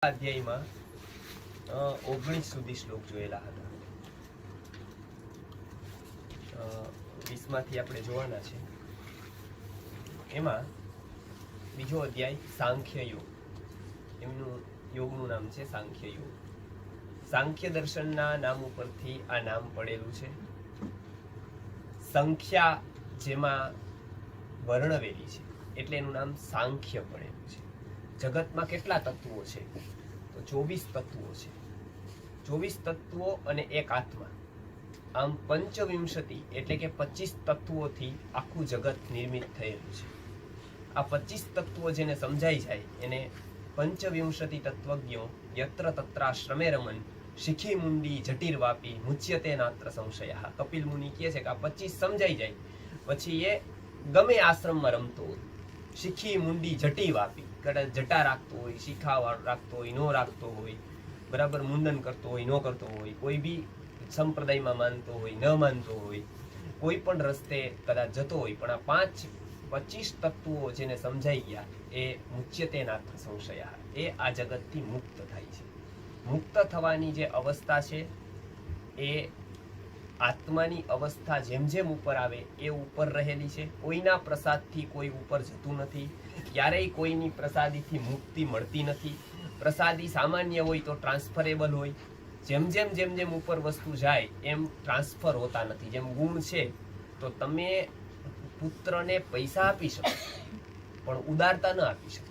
અધ્યાયમાં 19 સુધી શ્લોક જોયેલા હતા. 20 માંથી આપણે જોવાના છે. એમાં બીજો અધ્યાય સાંખ્ય યોગ, એમનું યોગનું નામ છે સાંખ્ય યોગ. સાંખ્ય દર્શનના નામ ઉપરથી આ નામ પડેલું છે. સંખ્યા જેમાં વર્ણવેલી છે એટલે એનું નામ સાંખ્ય પડેલું છે. જગતમાં કેટલા તત્વો છે? તો 24 તત્વો છે. 24 તત્વો અને એક આત્મા, આમ પંચવિંશતિ એટલે કે 25 તત્વોથી આખું જગત નિર્મિત થયેલું છે. આ 25 તત્વો જેને સમજાઈ જાય એને પંચવિંશતિ તત્વજ્ઞો યત્ર તત્રાશ્રમે રમન શિખી મુંડી જટિર વાપી મુચ્યતે નાત્ર સંશય. કપિલ મુનિ કહે છે કે આ 25 સમજાઈ જાય પછી એ ગમે આશ્રમમાં રમતો હોય, શીખી મુંડી જટી વાપી, કદાચ જટા રાખતો હોય, શીખા રાખતો હોય, નો રાખતો હોય, બરાબર મુંડન કરતો હોય, નો કરતો હોય, કોઈ બી સંપ્રદાયમાં માનતો હોય, ન માનતો હોય, કોઈ પણ રસ્તે કદાચ જતો હોય, પણ આ 25 તત્વો જેને સમજાઈ ગયા એ મુચ્યતે નાત્ર સંશય, એ આ જગતથી મુક્ત થાય છે. મુક્ત થવાની જે અવસ્થા છે એ આત્માની અવસ્થા જેમ જેમ ઉપર આવે એ ઉપર રહેલી છે. કોઈના પ્રસાદથી કોઈ ઉપર જતું નથી, ક્યારેય કોઈની પ્રસાદીથી મુક્તિ મળતી નથી. પ્રસાદી સામાન્ય હોય તો ટ્રાન્સફરેબલ હોય, જેમ જેમ ઉપર વસ્તુ જાય એમ ટ્રાન્સફર હોતા નથી. જેમ ગુણ છે તો તમે પુત્રને પૈસા આપી શકો પણ ઉદારતા ન આપી શકો.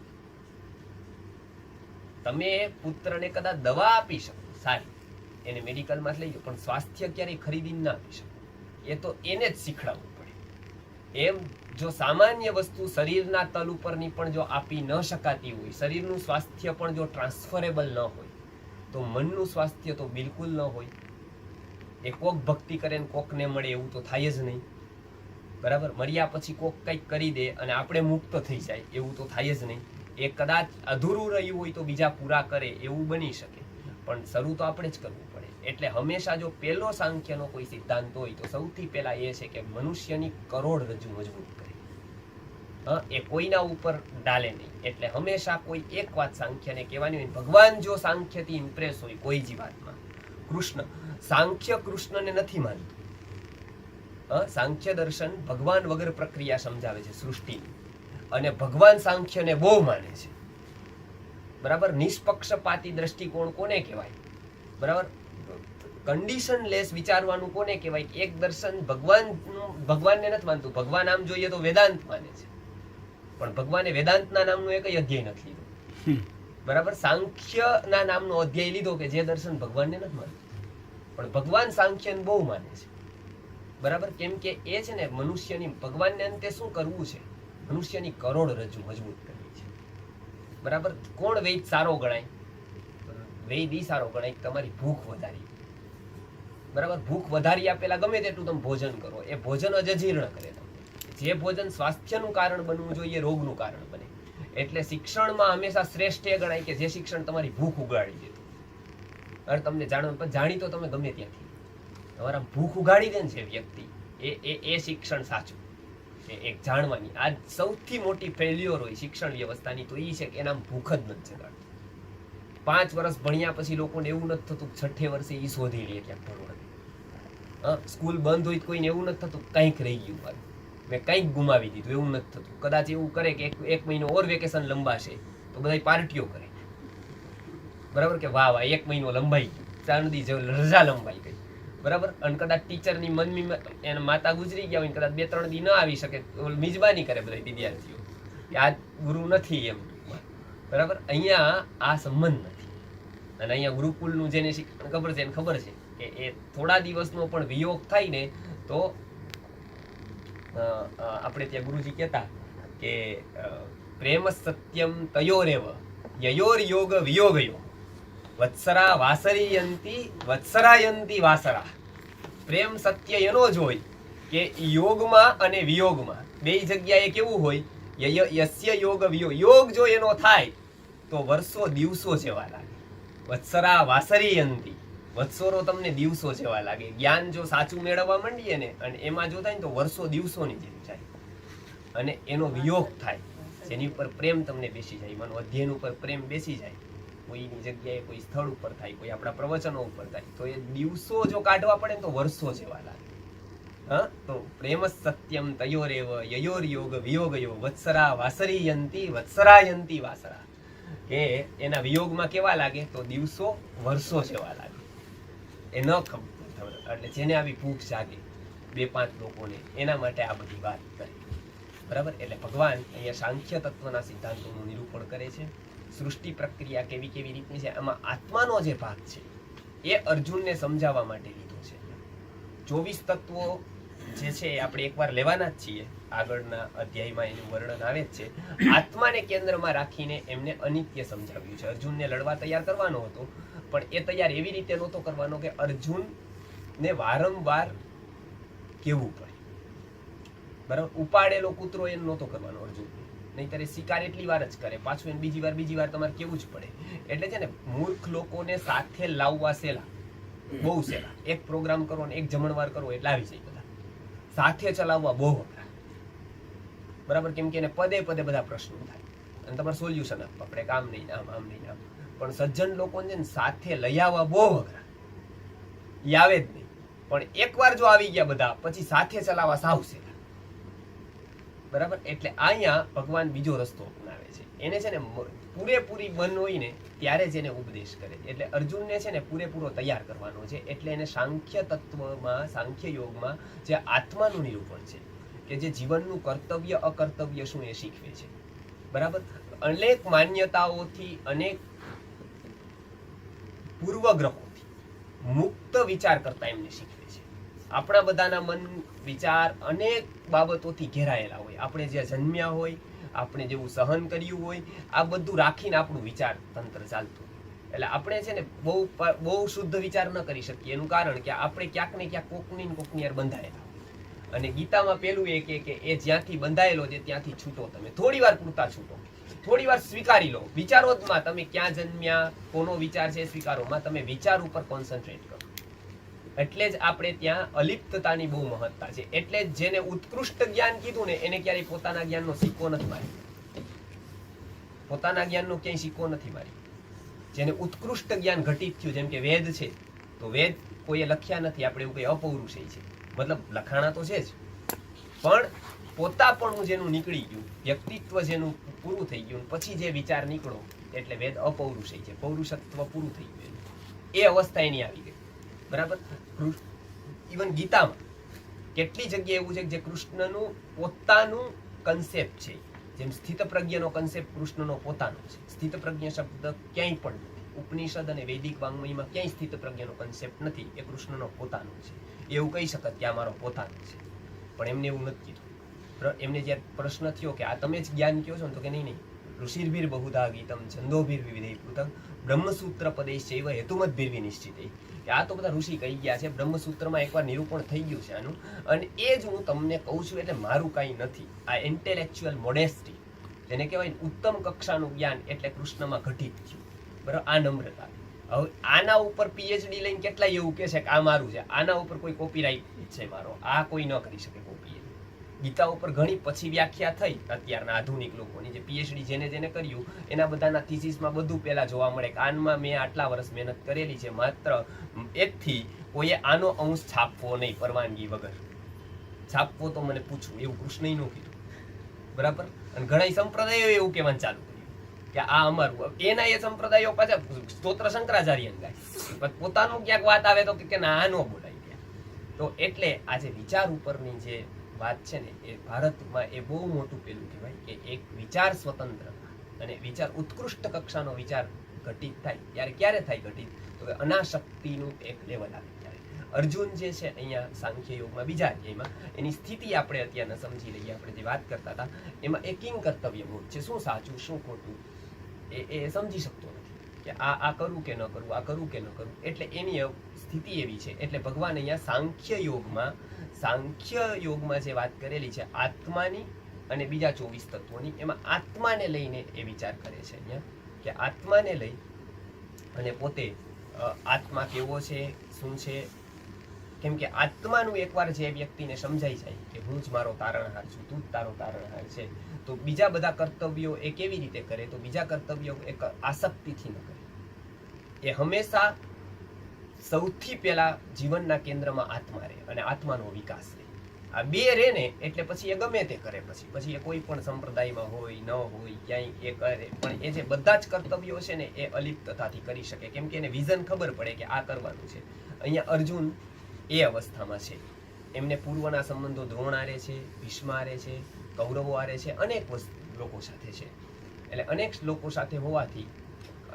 તમે પુત્રને કદાચ દવા આપી શકો સારી, એને મેડિકલમાં જ લઈ જાઓ, પણ સ્વાસ્થ્ય ક્યારેય ખરીદીને ના આપી શકો. એ તો એને જ શીખડાવવું પડે. એમ જો સામાન્ય વસ્તુ શરીરના તલ ઉપરની પણ જો આપી ન શકાતી હોય, શરીરનું સ્વાસ્થ્ય પણ જો ટ્રાન્સફરેબલ ન હોય, તો મનનું સ્વાસ્થ્ય તો બિલકુલ ન હોય. એ કોક ભક્તિ કરે ને કોકને મળે એવું તો થાય જ નહીં, બરાબર. મર્યા પછી કોક કંઈક કરી દે અને આપણે મુક્ત થઈ જાય એવું તો થાય જ નહીં. એ કદાચ અધૂરું રહ્યું હોય તો બીજા પૂરા કરે એવું બની શકે, પણ શરૂ તો આપણે જ કરવું પડે. એટલે હંમેશા જો પહેલો સાંખ્યનો કોઈ સિદ્ધાંત હોય તો સૌથી પહેલા એ છે કે મનુષ્યની કરોડરજ્જુ મજબૂત કરે, એ કોઈના ઉપર ડાલે નહીં. એટલે હંમેશા કોઈ એક વાત સાંખ્યને કહેવાની હોય. ભગવાન જો સાંખ્યથી ઇમ્પ્રેસ હોય કોઈ જીવાતમાં, કૃષ્ણ, સાંખ્ય કૃષ્ણને નથી માનતું. સાંખ્ય દર્શન ભગવાન વગર પ્રક્રિયા સમજાવે છે સૃષ્ટિની, અને ભગવાન સાંખ્યને બહુ માને છે, બરાબર. નિષ્પક્ષપાતી દ્રષ્ટિકોણ કોને કહેવાય? બરાબર. કન્ડિશન લેસ વિચારવાનું કોને કહેવાય? એક દર્શન ભગવાનને નથી માનતું. ભગવાન આમ જોઈએ તો વેદાંત માને છે, પણ ભગવાને વેદાંતના નામનો એક અધ્યાય નથી લીધો, બરાબર. સાંખ્યના નામનો અધ્યાય લીધો કે જે દર્શન ભગવાનને નથી માનતું, પણ ભગવાન સાંખ્યને બહુ માને છે, બરાબર. કેમ કે એ છે ને મનુષ્યની, ભગવાનને અંતે શું કરવું છે? મનુષ્યની કરોડરજ્જુ મજબૂત કરવી છે, બરાબર. કોણ વૈદ સારો ગણાય? વૈદ ઈ સારો ગણાય તમારી ભૂખ વધારી, બરાબર. ભૂખ વધારી આપેલા ગમે તેટલું તમે ભોજન કરો, એ ભોજન અજીર્ણ કરે તમને. જે ભોજન સ્વાસ્થ્યનું કારણ બનવું જોઈએ રોગનું કારણ બને. એટલે શિક્ષણમાં હંમેશા શ્રેષ્ઠ એ ગણાય કે જે શિક્ષણ તમારી ભૂખ ઉગાડી દેતું. અરે તમને જાણી તો તમે ગમે ત્યાંથી તમારા ભૂખ ઉગાડી દે ને જે વ્યક્તિ, એ શિક્ષણ સાચું. એક જાણવાની આ સૌથી મોટી ફેલ્યોર હોય શિક્ષણ વ્યવસ્થાની તો એ છે કે એના ભૂખ જ નથી જગાડતું. 5 વર્ષ ભણ્યા પછી લોકોને એવું નથી થતું 6ઠે વર્ષે એ શોધી લે ક્યાંક ભણવાનું. સ્કૂલ બંધ હોય તો કોઈને એવું નથી થતું કંઈક રહી ગયું, મારું મેં કંઈક ગુમાવી દીધું, એવું નથી થતું. કદાચ એવું કરે કે એક મહિનો ઓર વેકેશન લંબાશે તો બધા પાર્ટીઓ કરે, બરાબર, કે વાહ વાહ 1 મહિનો લંબાઈ ગયો, 4 દી રજા લંબાઈ ગઈ, બરાબર. અને કદાચ ટીચરની મમ્મી એના માતા ગુજરી ગયા હોય, કદાચ 2-3 દી ન આવી શકે, મિજબાની કરે બધા વિદ્યાર્થીઓ કે આ ગુરુ નથી એમ, બરાબર. અહીંયા આ સંબંધ નથી. અને અહીંયા ગુરુકુલનું જેને શિક્ષણ ખબર છે એને ખબર છે કે એ થોડા દિવસનો પણ વિયોગ થાય ને તો આપણે ત્યાં ગુરુજી કહેતા કે પ્રેમ સત્યમ તયોરેવ યયોર યોગ વિયોગયો વત્સરા વત્સરાયંતી વાસરા. પ્રેમ સત્ય એનો જ હોય કે યોગમાં અને વિયોગમાં બે જગ્યાએ કેવું હોય? યસ્ય યોગ વિયોગ, યોગ જો એનો થાય તો વર્ષો દિવસો જેવા લાગે. વત્સરા વાસરીયંતી, વત્સરો તમને દિવસો જેવા લાગે. જ્ઞાન જો સાચું મેળવવા માંડીએ ને અને એમાં જો થાય ને તો વર્ષો દિવસોની જેમ જાય. અને એનો વિયોગ થાય જેની ઉપર પ્રેમ તમને બેસી જાય, માનો અધ્યયન ઉપર પ્રેમ બેસી જાય કોઈની જગ્યાએ કોઈ સ્થળ ઉપર થાય, કોઈ આપણા પ્રવચનો ઉપર થાય, તો એ દિવસો જો કાઢવા પડે તો વર્ષો જેવા લાગે. હા, તો પ્રેમ સત્યમ તયોરેવ યયોર યોગ વિયોગયો વત્સરા વાસરીયંતી વત્સરાયંતી વાસરા, કે એના વિયોગમાં કેવા લાગે તો દિવસો વર્ષો જેવા લાગે. એ ન ખબર એટલે જેને આવી ભૂખ જાગે 2-5 લોકોને, એના માટે આ બધી વાત કરી. બરાબર. એટલે ભગવાન અહીંયા સાંખ્ય તત્વના સિદ્ધાંતોનું નિરૂપણ કરે છે. સૃષ્ટિ પ્રક્રિયા કેવી કેવી રીતની છે, આમાં આત્માનો જે ભાગ છે એ અર્જુનને સમજાવવા માટે લીધો છે. 24 તત્વો જે છે એ આપણે એકવાર લેવાના જ છીએ, આગળના અધ્યાયમાં એનું વર્ણન આવે જ છે. આત્માને કેન્દ્રમાં રાખીને એમને અનિત્ય સમજાવ્યું છે. અર્જુનને લડવા તૈયાર કરવાનો હતો, પણ એ તૈયાર એવી રીતે નહોતો કરવાનો કે અર્જુનને વારંવાર કેવું પડે. બરાબર. ઉપાડેલો કૂતરો એને નહોતો કરવાનો અર્જુન, નહીંતર એ શિકાર એટલી વાર જ કરે, પાછું એને બીજી વાર તમારે કેવું જ પડે. એટલે છે ને, મૂર્ખ લોકોને સાથે લાવવા સહેલા, બહુ સહેલા. એક પ્રોગ્રામ કરો ને એક જમણવાર કરો એટલે આવી જાય બધા. સાથે ચલાવવા બહુ અઘરા. બરાબર. કેમ કે એને પદે બધા પ્રશ્નો થાય અને તમારે સોલ્યુશન આપવા પડે, કામ નહીં આમ નહીં આમ. પણ સજ્જન લોકોને છે ને સાથે લઈ આવવા બહુ અઘરા, એ આવે જ નહીં. પણ એકવાર જો આવી ગયા બધા, પછી સાથે ચલાવવા સાવ સહેલા. બરાબર. એટલે અહીંયા ભગવાન બીજો રસ્તો અપનાવે છે. એને છે ને પૂરેપૂરી મન હોય ને ત્યારે જ એને ઉપદેશ કરે. એટલે અર્જુનને છે ને પૂરેપૂરો તૈયાર કરવાનો છે. એટલે એને સાંખ્ય તત્વમાં, સાંખ્ય યોગમાં જે આત્માનું નિરૂપણ છે, કે જે જીવનનું કર્તવ્ય અકર્તવ્ય શું એ શીખવે છે. બરાબર. અનેક માન્યતાઓથી, અનેક પૂર્વગ્રહોથી મુક્ત વિચાર કરતા એમને શીખવે છે. આપણા બધાના મન વિચાર અનેક બાબતોથી ઘેરાયેલા હોય. આપણે જે જન્મ્યા હોય, આપણે જેવું સહન કર્યું હોય, આ બધું રાખીને આપણું વિચાર તંત્ર ચાલતું. એટલે આપણે છે ને બહુ શુદ્ધ વિચાર ન કરી શકીએ. એનું કારણ કે આપણે ક્યાંક ને ક્યાંક કોકની યાર બંધાયેલા. અને ગીતામાં પેલું એ કે એ જ્યાંથી બંધાયેલો છે ત્યાંથી છૂટો. તમે થોડી વાર પૂરતા છૂટો, થોડી વાર સ્વીકારી લો. વિચારોમાં તમે ક્યાં જન્મ્યા, કોનો વિચાર છે સ્વીકારોમાં તમે વિચાર ઉપર કોન્સન્ટ્રેટ કરો. એટલે જ આપણે ત્યાં અલિપ્તતાની બહુ મહત્તા છે. એટલે જ જેને ઉત્કૃષ્ટ જ્ઞાન કીધું ને એને ક્યારેય પોતાના જ્ઞાનનો સિક્કો નથી મારી. પોતાના જ્ઞાનનો ક્યાંય સિક્કો નથી મારી. જેને ઉત્કૃષ્ટ જ્ઞાન ઘટિત થયું, જેમ કે વેદ છે, તો વેદ કોઈએ લખ્યા નથી. આપણે એવું કઈ અપૌરુષેય છે, મતલબ લખાણા તો છે જ, પણ પોતાપણું જેનું નીકળી ગયું, વ્યક્તિત્વ જેનું પૂરું થઈ ગયું, પછી જે વિચાર નીકળો, એટલે વેદ અપૌરુષેય છે. પૌરુષત્વ પૂરું થઈ ગયું, એ અવસ્થા એની આવી ગઈ. બરાબર. ઇવન ગીતામાં કેટલી જગ્યાએ એવું છે કે જે કૃષ્ણનું પોતાનું કન્સેપ્ટ છે. જેમ સ્થિત પ્રજ્ઞનો કન્સેપ્ટ કૃષ્ણનો પોતાનો છે. સ્થિત પ્રજ્ઞ શબ્દ ક્યાંય પણ નથી. ઉપનિષદ અને વૈદિક વાંગ્મયમાં ક્યાંય સ્થિત પ્રજ્ઞનો કન્સેપ્ટ નથી. એ કૃષ્ણનો પોતાનો છે. એવું કહી શકત કે આ મારો પોતાનો છે, પણ એમને એવું નથી કીધું. એમને જ્યારે પ્રશ્ન થયો કે આ તમે જ જ્ઞાન કહો છો ને, તો કે નહીં, ઋષિર્ભીર બહુધા ગીતમ છંદોભીર વિવિધૈ પૃથક બ્રહ્મસૂત્ર પદેશ્ચૈવ હેતુમદ્ભીર વિનિશ્ચિતૈ. કે આ તો બધા ઋષિ કહી ગયા છે, બ્રહ્મસૂત્રમાં એકવાર નિરૂપણ થઈ ગયું છે આનું, અને એ જ હું તમને કહું છું. એટલે મારું કાંઈ નથી. આ ઇન્ટેલેક્ચ્યુઅલ મોડેસ્ટી, જેને કહેવાય ઉત્તમ કક્ષાનું જ્ઞાન, એટલે કૃષ્ણમાં ઘટિત થયું. બરાબર. આ નમ્રતા. હવે આના ઉપર પીએચડી લઈને કેટલા એવું કહે છે કે આ મારું છે, આના ઉપર કોઈ કોપીરાઇટ છે મારો, આ કોઈ ન કરી શકે કોપી. ગીતા ઉપર ઘણી પછી વ્યાખ્યા થઈ અત્યારના આધુનિક લોકોની. જે પીએચડી જેને કર્યું એના બધાના થીસીસમાં બધું પહેલા જોવા મળે કે આનમાં મેં આટલા વર્ષ મહેનત કરેલી છે, માત્ર એકથી કોઈએ આનો અંશ છાપવો નહીં પરવાનગી વગર. છાપવો તો મને પૂછવું, એવું કૃષ્ણએ નું કીધું. બરાબર. અને ઘણા સંપ્રદાયો એવું કહેવાનું ચાલુ કર્યું કે આ અમારું. એના એ સંપ્રદાયો પાછા સ્તોત્ર શંકરાચાર્ય ગાય, પોતાનું ક્યાંક વાત આવે તો કે ના, આ ન બોલાય ગયા. તો એટલે આજે વિચાર ઉપરની જે વાત છે ને, એ ભારતમાં એ બહુ મોટું પેલું કહેવાય કે એક વિચાર સ્વતંત્ર અને વિચાર ઉત્કૃષ્ટ કક્ષાનો વિચાર ઘટિત થાય. ત્યારે ક્યારે થાય ઘટિત? તો કે અનાશક્તિનું એક લેવલ આવે ત્યારે. અર્જુન જે છે અહીંયા સાંખ્ય યોગમાં બીજા અધ્યાયમાં એની સ્થિતિ આપણે અત્યારના સમજી લઈએ. આપણે જે વાત કરતા હતા એમાં એ કિંગ કર્તવ્ય મૂળ છે. શું સાચું શું ખોટું એ સમજી શકતો નથી કે આ કરું કે ન કરું, આ કરું કે ન કરું. એટલે એની સ્થિતિ એવી છે. એટલે ભગવાન અહીંયા સાંખ્ય યોગમાં જે વાત કરેલી છે આત્માની અને બીજા 24 તત્વોની, એમાં આત્માને લઈને એ વિચાર કરે છે અહીંયા કે આત્માને લઈ અને પોતે આત્મા કેવો છે, શું છે. કેમ કે આત્માનું એકવાર જે વ્યક્તિને સમજાઈ જાય કે હું જ મારો તારણહાર છું, તું જ તારો તારણહાર છે, તો બીજા બધા કર્તવ્યો એ કેવી રીતે કરે? તો બીજા કર્તવ્યો એક આસક્તિથી ન કરે. એ હંમેશા સૌથી પહેલા જીવનના કેન્દ્રમાં આત્મા રહે અને આત્માનો વિકાસ રહે. આ બે રહે ને એટલે પછી એ ગમે તે કરે, પછી એ કોઈ પણ સંપ્રદાયમાં હોય ન હોય ક્યાંય એ કરે, પણ એ જે બધા જ કર્તવ્યો છે ને એ અલિપ્તતાથી કરી શકે, કેમ કે એને વિઝન ખબર પડે કે આ કરવાનું છે. અહીંયા અર્જુન એ અવસ્થામાં છે. એમને પૂર્વના સંબંધો દ્રોણ આરે છે, ભીષ્મ આરે છે, કૌરવો આરે છે, અનેક લોકો સાથે છે. એટલે અનેક લોકો સાથે હોવાથી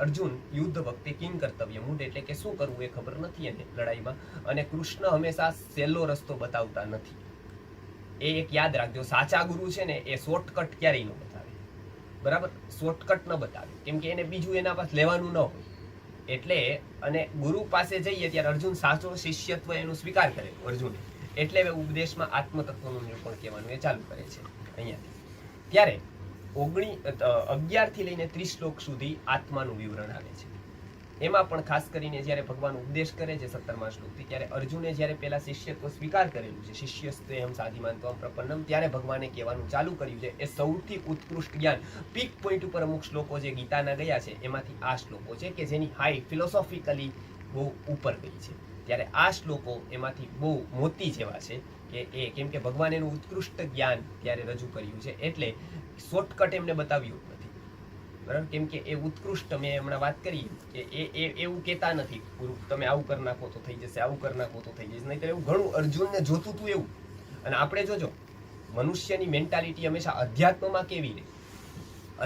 અર્જુન યુદ્ધ વખતે કિંગ કર્તવ્ય મૂડ એટલે કે શું કરવું એ ખબર નથી એને લડાઈમાં. અને કૃષ્ણ હંમેશા સહેલો રસ્તો બતાવતા નથી. એ એક યાદ રાખજો, સાચા ગુરુ છે ને એ શોર્ટકટ ક્યારેય ન બતાવે, બરાબર? શોર્ટકટ ન બતાવે, કેમ કે એને બીજું એના પાસે લેવાનું ન હોય. એટલે અને ગુરુ પાસે જઈએ ત્યારે અર્જુન સાચો શિષ્યત્વ એનું સ્વીકાર કરે અર્જુને, એટલે ઉપદેશમાં આત્મતત્વનું નિરૂપણ કહેવાનું એ ચાલુ કરે છે અહીંયાથી. ત્યારે 11 થી લઈને 30 શ્લોક સુધી આત્માનું વિવરણ આવે છે. એમાં પણ ખાસ કરીને જ્યારે ભગવાન ઉપદેશ કરે છે 17મા શ્લોકથી, ત્યારે અર્જુને જ્યારે પેલા શિષ્યત્વ સ્વીકાર કરેલું છે, શિષ્યસ્તેહમ સાધિમાન પ્રપન્નમ, ત્યારે ભગવાને કહેવાનું ચાલુ કર્યું છે એ સૌથી ઉત્કૃષ્ટ જ્ઞાન પીક પોઈન્ટ ઉપર અમુક શ્લોકો જે ગીતાના ગયા છે એમાંથી આ શ્લોકો છે કે જેની હાઈ ફિલોસોફિકલી બહુ ઉપર ગઈ છે. ત્યારે આ શ્લોકો એમાંથી બહુ મોતી જેવા છે કે એ, કેમ કે ભગવાન એનું ઉત્કૃષ્ટ જ્ઞાન ત્યારે રજૂ કર્યું છે, એટલે શોર્ટકટ એમને બતાવ્યું નથી, બરાબર? કેમ કે એ ઉત્કૃષ્ટ, મેં હમણાં વાત કરી કે એ એવું કહેતા નથી ગુરુ તમે આવું કરી નાખો તો થઈ જશે, આવું કરી નાખો તો થઈ જશે, નહીં તો એવું ઘણું અર્જુનને જોતું હતું એવું. અને આપણે જોજો મનુષ્યની મેન્ટાલિટી હંમેશા અધ્યાત્મમાં કેવી રહે,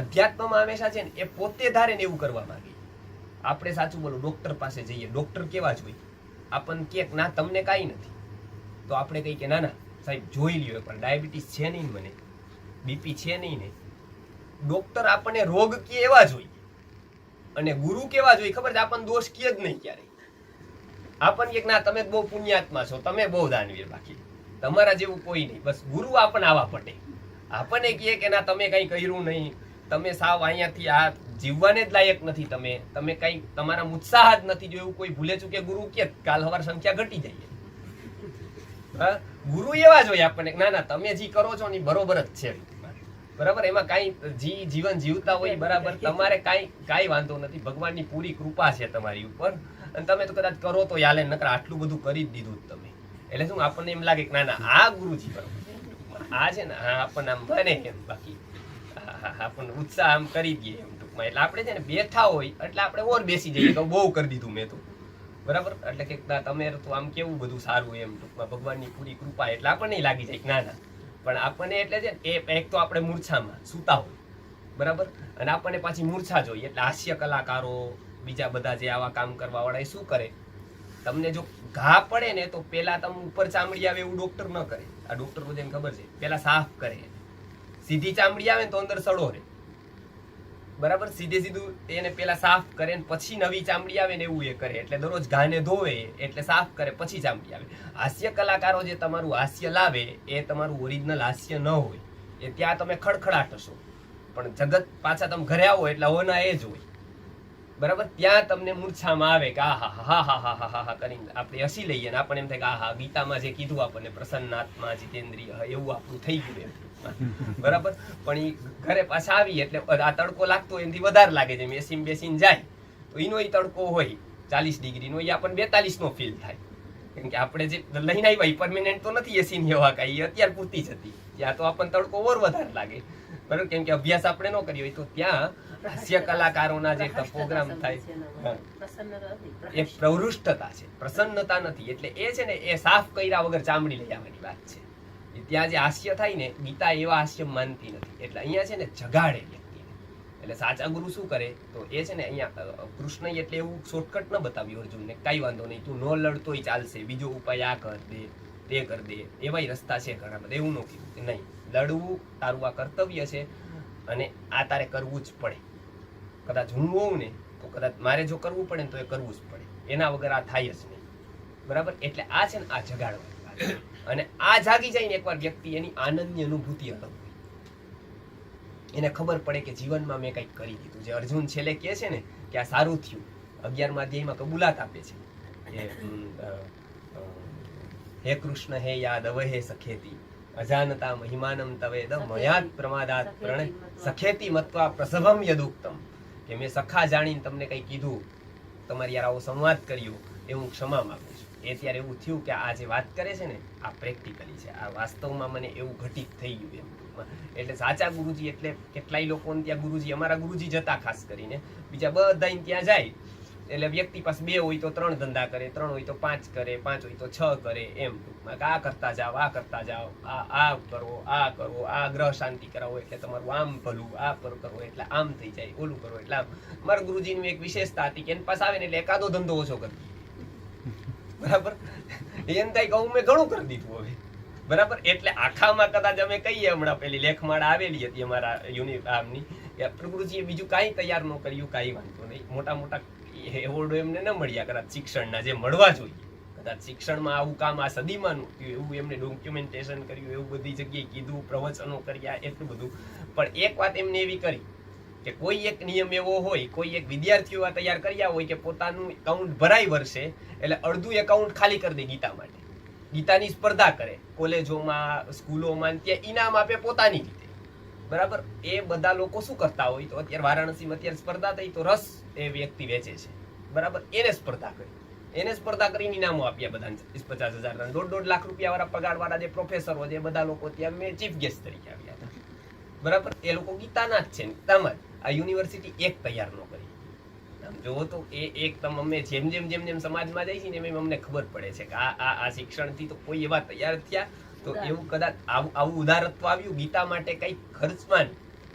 અધ્યાત્મમાં હંમેશા છે ને એ પોતે ધારે ને એવું કરવા માંગે. આપણે સાચું બોલો, ડોક્ટર પાસે જઈએ, ડોક્ટર કેવા જ હોય, આપણને કે ના તમને કાંઈ નથી, તો આપણે કહીએ કે ના ના સાહેબ જોઈ લ્યો એકવાર, ડાયાબિટીસ છે નહીં મને, બીપી છે નહીં ને. ડોક્ટર આપણને રોગ કે એવા જોઈએ, અને ગુરુ કેવા જોઈએ ખબર છે? આપણને દોષ કે જ નહીં ક્યારેય. આપણને એક ના તમે બહુ પુણ્યાત્મા છો, તમે બહુ દાનવીર, બાકી તમારા જેવું કોઈ નહીં. બસ ગુરુ આપણને આવા પટે, આપણને કહે કે ના તમે કઈ કર્યું નહીં, તમે સાવ અહીંયાથી આ જીવવાને જ લાયક નથી, તમે કઈ તમારા ઉત્સાહ જ નથી. જો એવું કોઈ ભૂલે ચૂકે ગુરુ કે કાલ સવાર સંખ્યા ઘટી જાય. હા, ગુરુ એવા જોઈએ આપણને, ના ના તમે જે કરો છો ને બરોબર જ છે, બરાબર? એમાં કાંઈ જીવન જીવતા હોય બરાબર, તમારે કાંઈ વાંધો નથી, ભગવાનની પૂરી કૃપા છે તમારી ઉપર, અને તમે તો કદાચ કરો તો યાલે, નકર આટલું બધું કરી જ દીધું તમે. એટલે શું આપણને એમ લાગે કે ના ના આ ગુરુજી બરોબર, આ છે ને આ આપણને આમ બને એમ, બાકી આપણને ઉત્સાહ આમ કરી દઈએ એમ ટૂંકમાં. એટલે આપણે છે ને બેઠા હોય એટલે આપણે ઓર બેસી જઈએ કે બહુ કરી દીધું મેં તો, બરાબર? એટલે કે તમે તો આમ કેવું બધું સારું એમ ટૂંકમાં, ભગવાનની પૂરી કૃપા, એટલે આપણને લાગી જાય કે ના ના. પણ આપણને એટલે છે એ એક તો આપણે મૂર્છામાં સૂતા હોય, બરાબર? અને આપણને પાછી મૂર્છા જોઈએ, એટલે હાસ્ય કલાકારો બીજા બધા જે આવા કામ કરવા વાળા એ શું કરે, તમને જો ઘા પડે ને તો પેલા તમે ઉપર ચામડી આવે એવું ડોક્ટર ન કરે. આ ડોક્ટર બધાને ખબર છે, પેલા સાફ કરે. સીધી ચામડી આવે ને તો અંદર સડો રહે, બરાબર? સીધું એને પેલા સાફ કરે ને પછી નવી ચામડી આવે ને એવું એ કરે. એટલે દરરોજ ઘાને ધોવે, એટલે સાફ કરે પછી ચામડી આવે. હાસ્ય કલાકારો જે તમારું હાસ્ય લાવે એ તમારું ઓરિજિનલ હાસ્ય ન હોય, એ ત્યાં તમે ખડખડાટ હશો, પણ જગત પાછા તમે ઘરે આવો એટલે હોના એ જ હોય, બરાબર? ત્યાં તમને મૂર્છામાં આવે કે આ હા હા હા હા હા હા કરીને આપણે હસી લઈએ, ને આપણને એમ થાય કે આ હા ગીતામાં જે કીધું આપણને પ્રસન્નાત્મા જીતેન્દ્રિય એવું આપણું થઈ ગયું એમ, બરાબર? પણ એ ઘરે પાછા આવી એટલે આ તડકો લાગતો એનાથી વધારે લાગે છે. મેસીમ બેસીને જાય તો એનો તડકો હોય 40 ડિગ્રીનો, એ આપણને 42 નો ફીલ થાય, કેમ કે આપણે જે લઈને આવ્યા પરમેનન્ટ તો નથી એસી ની હવા, કાંઈ અત્યારે પૂરતી જ હતી. ત્યાં તો આપણને તડકો ઓર વધારે લાગે, બરાબર? કેમ કે અભ્યાસ આપણે ન કર્યો હોય. તો ત્યાં હાસ્ય કલાકારોના જે પ્રોગ્રામ થાય એ પ્રવૃષ્ટતા છે, પ્રસન્નતા નથી. એટલે એ છે ને એ સાફ કર્યા વગર ચામડી લઈ આવવાની વાત છે. ત્યાં જે હાસ્ય થાય ને, ગીતા એવા હાસ્ય માનતી નથી. એટલે અહીંયા છે ને જગાડે વ્યક્તિને. એટલે સાચા ગુરુ શું કરે તો એ છે ને અહીંયા કૃષ્ણ એટલે એવું શોર્ટકટ ન બતાવ્યું અર્જુનને, કાંઈ વાંધો નહીં, તું ન લડતોય ચાલશે, બીજો ઉપાય આ કર દે, તે કર દે, એવાય રસ્તા છે ઘણા બધા. એવું ન કીધું નહીં, લડવું તારું આ કર્તવ્ય છે અને આ તારે કરવું જ પડે. કદાચ હું હોઉં ને તો કદાચ મારે જો કરવું પડે ને તો એ કરવું જ પડે, એના વગર આ થાય જ નહીં, બરાબર? એટલે આ છે ને આ જગાડવાની, અને આ જાગી જાય ને એકવાર વ્યક્તિ, એની આનંદની અનુભૂતિ અલગ હોય. એને ખબર પડે કે જીવનમાં મેં કંઈક કરી દીધું. જે અર્જુન છેલ્લે કહે છે ને કે આ સારું થયું, 11મા અધ્યાયમાં કબૂલાત આપે છે કે હે કૃષ્ણ હે યાદવ હે સખેતી અજાનતા મહિમાનમ તવેદ મયાત પ્રમાદાત પ્રણય સખેતી મત્વા પ્રસભમ યદુક્તમ, કે મેં સખા જાણીને તમને કંઈ કીધું તમારી યાર આવો સંવાદ કર્યો એ હું ક્ષમા માંગુ છું. એ ત્યારે એવું થયું કે આ જે વાત કરે છે ને આ પ્રેક્ટિકલી છે, આ વાસ્તવમાં મને એવું ઘટિત થઈ ગયું એમ. એટલે સાચા ગુરુજી એટલે કેટલાય લોકો ત્યાં ગુરુજી, અમારા ગુરુજી જતા ખાસ કરીને, બીજા બધા ત્યાં જાય એટલે વ્યક્તિ પાસે 2 હોય તો 3 ધંધા કરે, 3 હોય તો 5 કરે, 5 હોય તો 6 કરે, એમ આ કરતા જાઓ, આ કરતા જાઓ, આ કરો, આ કરો, આ ગ્રહ શાંતિ કરાવો એટલે તમારું આમ ભલું, આ કરો એટલે આમ થઈ જાય, ઓલું કરો એટલે આમ. મારા ગુરુજીની એક વિશેષતા હતી કે એની પાસે આવે ને એટલે એકાદો ધંધો ઓછો કરી, બરાબર. એમ થાય કહું મેં ઘણું કરી દીધું હવે, બરાબર. એટલે આખામાં કદાચ અમે કહીએ, હમણાં પેલી લેખમાળા આવેલી હતી અમારા આમની, ગુરુજીએ બીજું કાંઈ તૈયાર ન કર્યું, કાંઈ વાંધો નહીં. મોટા મોટા એવોર્ડો એમને ન મળ્યા કદાચ શિક્ષણના જે મળવા જોઈએ, કદાચ શિક્ષણમાં આવું કામ આ સદીમાં એવું એમને ડોક્યુમેન્ટેશન કર્યું, એવું બધી જગ્યાએ કીધું, પ્રવચનો કર્યા, એટલું બધું. પણ એક વાત એમને એવી કરી કે કોઈ એક નિયમ એવો હોય, કોઈ એક વિદ્યાર્થીઓ તૈયાર કર્યા હોય કે પોતાનું એકાઉન્ટ ભરાય વર્ષે એટલે અડધું એકાઉન્ટ ખાલી કરી દે ગીતા માટે, ગીતાની સ્પર્ધા કરે કોલેજોમાં, સ્કૂલોમાં, ત્યાં ઇનામ આપે પોતાની રીતે, બરાબર. એ બધા લોકો શું કરતા હોય તો અત્યારે વારાણસીમાં અત્યારે સ્પર્ધા થઈ તો રસ એ વ્યક્તિ વેચે છે, બરાબર. એને સ્પર્ધા કરીને ઇનામો આપ્યા બધાને 50,000 1.5 લાખ રૂપિયા વાળા પગાર વાળા જે પ્રોફેસરો છે બધા લોકો ત્યાં મેં ચીફ ગેસ્ટ તરીકે આવ્યા હતા, બરાબર. એ લોકો ગીતાના જ છે. તમારે આ યુનિવર્સિટી એક તૈયાર ન કરી, જો તો એ એક અમે જેમ સમાજમાં જાય છે ને એમ અમને ખબર પડે છે કે આ શિક્ષણથી તો કોઈ એવા તૈયાર થયા તો એવું કદાચ આવું ઉદારત્વ આવ્યું ગીતા માટે કઈક ખર્ચમાં,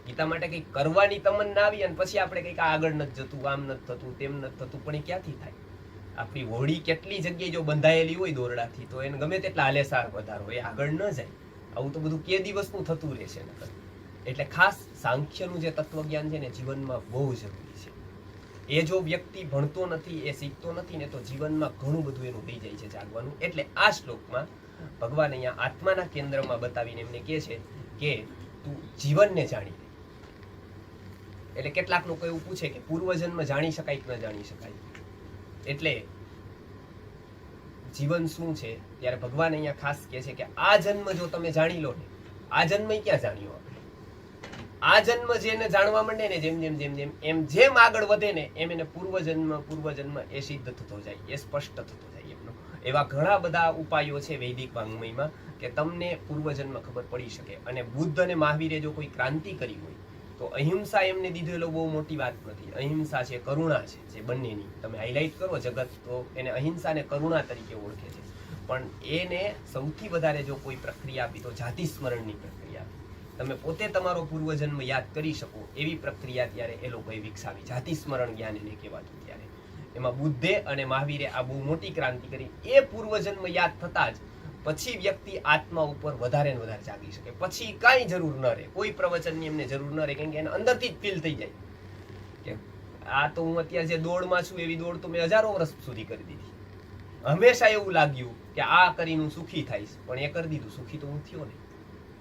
ગીતા માટે કઈક કરવાની તમન્ના આવી અને પછી આપણે કઈક આગળ નથી જતું, આમ નથી થતું, તેમ નથી થતું. પણ એ ક્યાંથી થાય? આપણી હોડી કેટલી જગ્યાએ જો બંધાયેલી હોય દોરડાથી તો એને ગમે તેટલા હાલેસાર વધારો એ આગળ ન જાય. આવું તો બધું કે દિવસનું થતું રહેશે. એટલે ખાસ સાંખ્યનું જે તત્વજ્ઞાન છે ને જીવનમાં બહુ જરૂરી છે. એ જો વ્યક્તિ ભણતો નથી, એ શીખતો નથી ને તો જીવનમાં ઘણું બધું એનું થઈ જાય છે જાગવાનું. એટલે આ શ્લોકમાં ભગવાન અહીંયા આત્માના કેન્દ્રમાં બતાવીને એમને કહે છે કે તું જીવનને જાણી લે. એટલે કેટલાક લોકો એવું પૂછે કે પૂર્વજન્મ જાણી શકાય કે ન જાણી શકાય, એટલે જીવન શું છે ત્યારે ભગવાન અહીંયા ખાસ કહે છે કે આ જન્મ જો તમે જાણી લો ને, આ જન્મ ક્યાં જાણ્યો આપણે? આ જન્મ જેને જાણવા માંડે ને જેમ આગળ વધે ને એમ એને પૂર્વજન્મ એ સિદ્ધ થતો જાય, એ સ્પષ્ટ થતો જાય એમનો. એવા ઘણા બધા ઉપાયો છે વૈદિક વાંગ્મયમાં કે તમને પૂર્વજન્મ ખબર પડી શકે. અને બુદ્ધ અને મહાવીરે જો કોઈ ક્રાંતિ કરી હોય તો અહિંસા એમને દીધેલો બહુ મોટી વાત નથી. અહિંસા છે, કરુણા છે, જે બંનેની તમે હાઇલાઇટ કરો જગત તો એને અહિંસા અને કરુણા તરીકે ઓળખે છે. પણ એને સૌથી વધારે જો કોઈ પ્રક્રિયા આપી તો જાતિ સ્મરણની પ્રક્રિયા. તમે પોતે તમારો પૂર્વજન્મ યાદ કરી શકો એવી પ્રક્રિયા ત્યારે એ લોકોએ વિકસાવી. જાતિ સ્મરણ જ્ઞાન એને કહેવાતું. ત્યારે એમાં બુદ્ધે અને મહાવીરે આ બહુ મોટી ક્રાંતિ કરી. એ પૂર્વજન્મ યાદ થતા જ પછી વ્યક્તિ આત્મા ઉપર વધારે ને વધારે જાગી શકે. પછી કાંઈ જરૂર ન રહે, કોઈ પ્રવચનની એમને જરૂર ન રહે, કેમ કે એને અંદરથી જ ફીલ થઈ જાય કે આ તો હું અત્યારે જે દોડમાં છું એવી દોડ તો મેં હજારો વર્ષ સુધી કરી દીધી. હંમેશા એવું લાગ્યું કે આ કરીને હું સુખી થઈશ, પણ એ કરી દીધું, સુખી તો હું થયો નહીં.